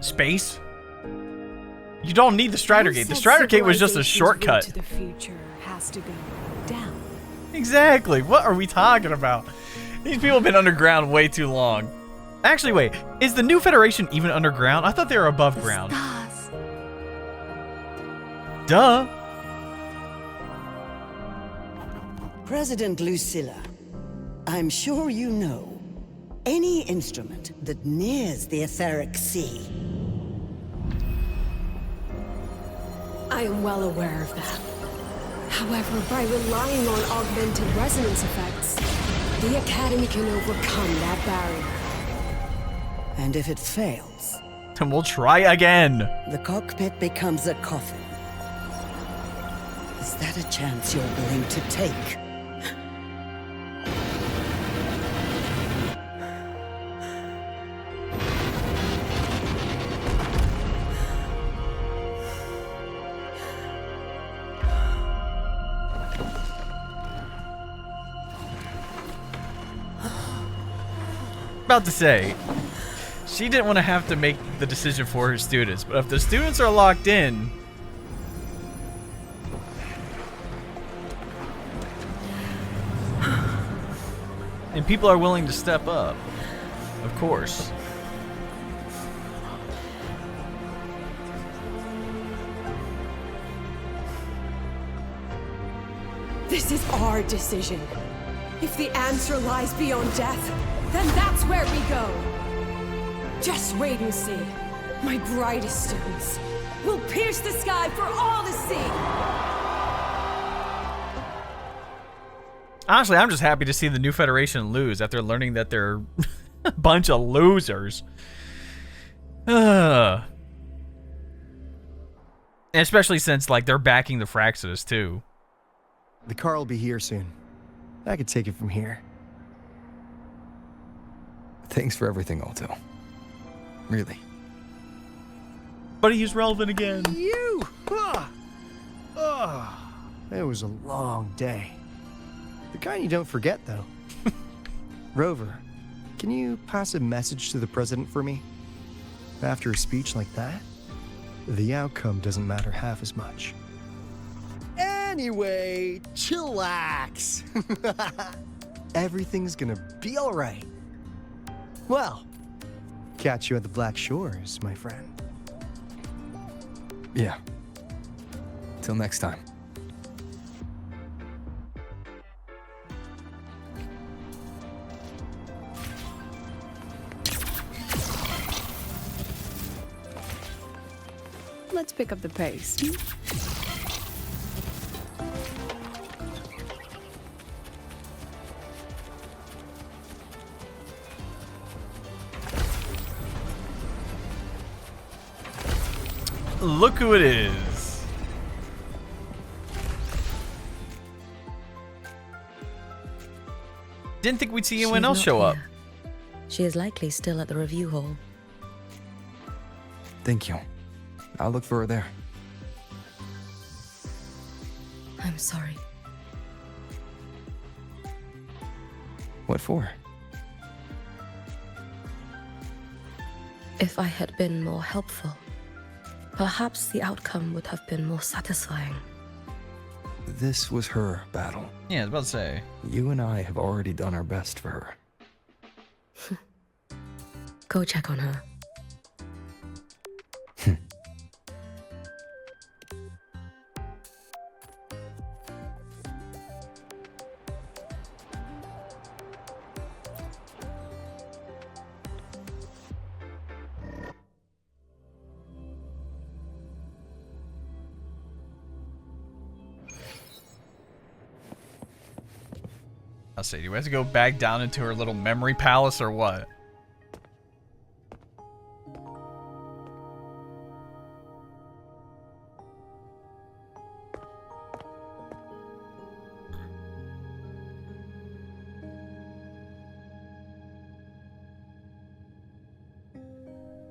Space? You don't need the Strider Gate. The Strider Gate was just a shortcut. To the future has to go down. Exactly. What are we talking about? These people have been underground way too long. Actually, wait. Is the New Federation even underground? I thought they were above ground. Stars. Duh. President Lucilla, I'm sure you know, any instrument that nears the etheric sea. I am well aware of that. However, by relying on augmented resonance effects, the Academy can overcome that barrier. And if it fails, then we'll try again. The cockpit becomes a coffin. Is that a chance you're willing to take? About to say, she didn't want to have to make the decision for her students, but if the students are locked in, and people are willing to step up, of course. This is our decision. If the answer lies beyond death, then that's where we go. Just wait and see. My brightest students will pierce the sky for all to see. Honestly, I'm just happy to see the New Federation lose after learning that they're a bunch of losers. Especially since, like, they're backing the Fraxis, too. The car will be here soon. I could take it from here. Thanks for everything, Alto. Really. But he's relevant again. It was a long day. The kind you don't forget, though. Rover, can you pass a message to the president for me? After a speech like that, the outcome doesn't matter half as much. Anyway, chillax. Everything's gonna be all right. Well, catch you at the Black Shores, my friend. Yeah. Till next time. Let's pick up the pace. Look who it is. Didn't think we'd see anyone else show up. She is likely still at the review hall. Thank you. I'll look for her there. I'm sorry. What for? If I had been more helpful, perhaps the outcome would have been more satisfying. This was her battle. Yeah, I was about to say. You and I have already done our best for her. Go check on her. I'll say, do we have to go back down into her little memory palace or what?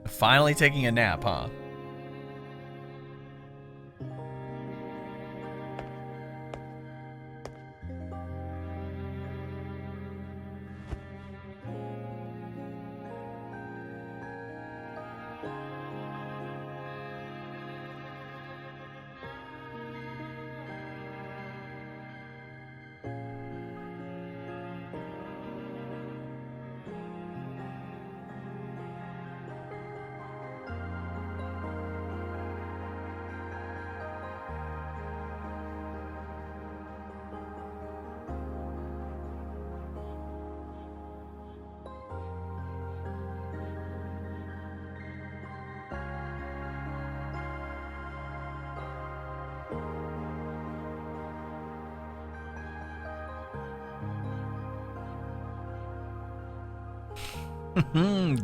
Finally taking a nap, huh?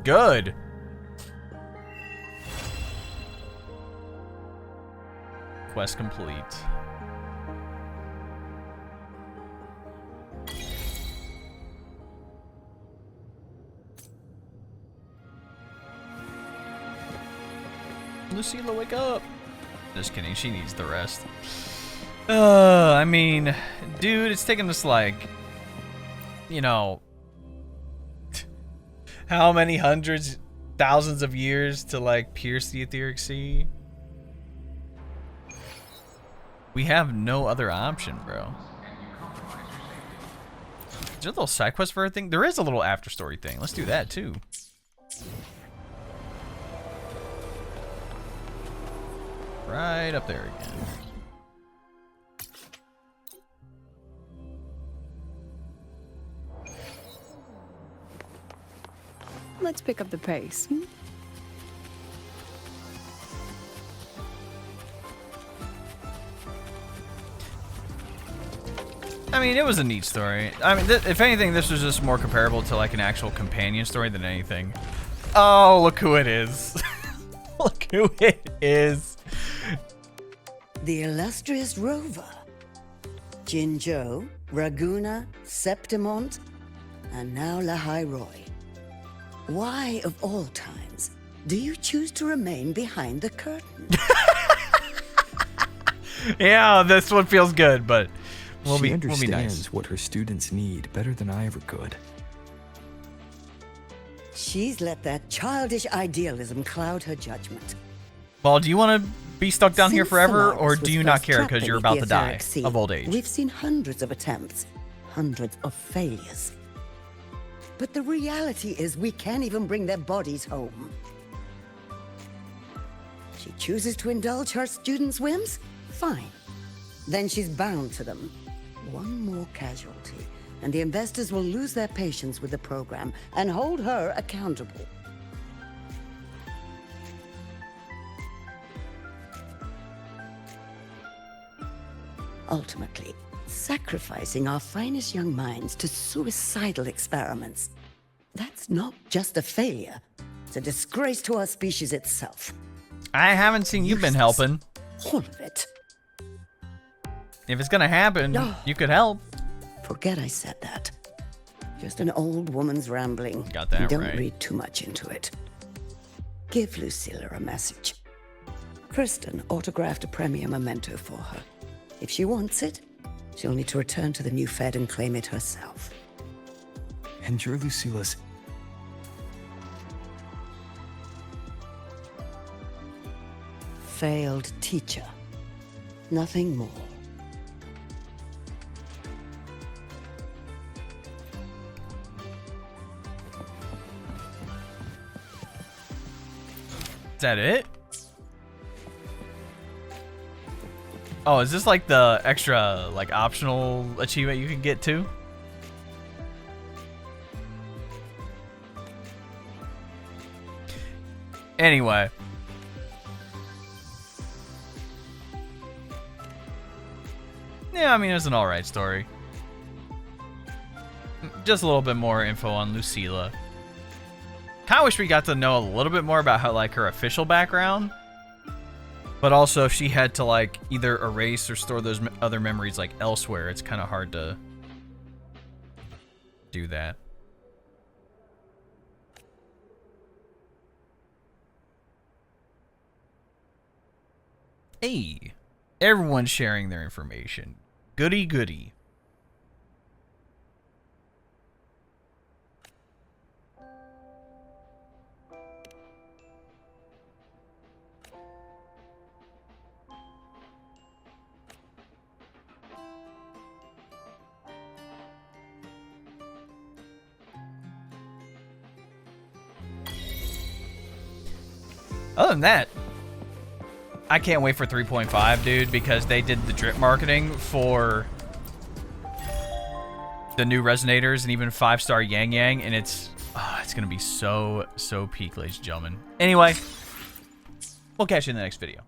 Good. Quest complete. Lucilla, wake up. Just kidding, she needs the rest. I mean, dude, it's taking us like, you know, how many hundreds, thousands of years to like pierce the etheric sea? We have no other option, bro. Is there a little side quest for everything? There is a little after story thing. Let's do that too. Right up there again. Let's pick up the pace. I mean, it was a neat story. I mean, if anything, this was just more comparable to like an actual companion story than anything. Oh, look who it is. Look who it is. The illustrious Rover. Jinzhou, Raguna, Septimont, and now Lahai Roy. Why, of all times, do you choose to remain behind the curtain? Yeah, this one feels good, but She be understands nice. what her students need better than I ever could. She's let that childish idealism cloud her judgment. Well, do you want to be stuck down here Since forever, Solaris or was do you not first care trapped because you're beneath about the to die etheric sea, of old age? We've seen hundreds of attempts, hundreds of failures. But the reality is we can't even bring their bodies home. She chooses to indulge her students' whims? Fine. Then she's bound to them. One more casualty, and the investors will lose their patience with the program and hold her accountable. Ultimately, sacrificing our finest young minds to suicidal experiments. That's not just a failure. It's a disgrace to our species itself. I haven't seen you've been helping. All of it. If it's gonna happen, No. you could help. Forget I said that. Just an old woman's rambling. Got that Don't right. read too much into it. Give Lucilla a message. Kristen autographed a premier memento for her. If she wants it, she'll need to return to the new Fed and claim it herself. And you're Lucilla's... Failed teacher. Nothing more. Is that it? Oh, is this like the extra, like, optional achievement you can get too? Anyway. Yeah, I mean, it's an alright story. Just a little bit more info on Lucilla. Kinda wish we got to know a little bit more about how, like, her official background. But also, if she had to, like, either erase or store those other memories, like, elsewhere, it's kind of hard to do that. Hey, everyone's sharing their information. Goody goody. Other than that, I can't wait for 3.5, dude, because they did the drip marketing for the new resonators and even 5-star Yang Yang, and it's gonna be so peak, ladies and gentlemen. Anyway, we'll catch you in the next video.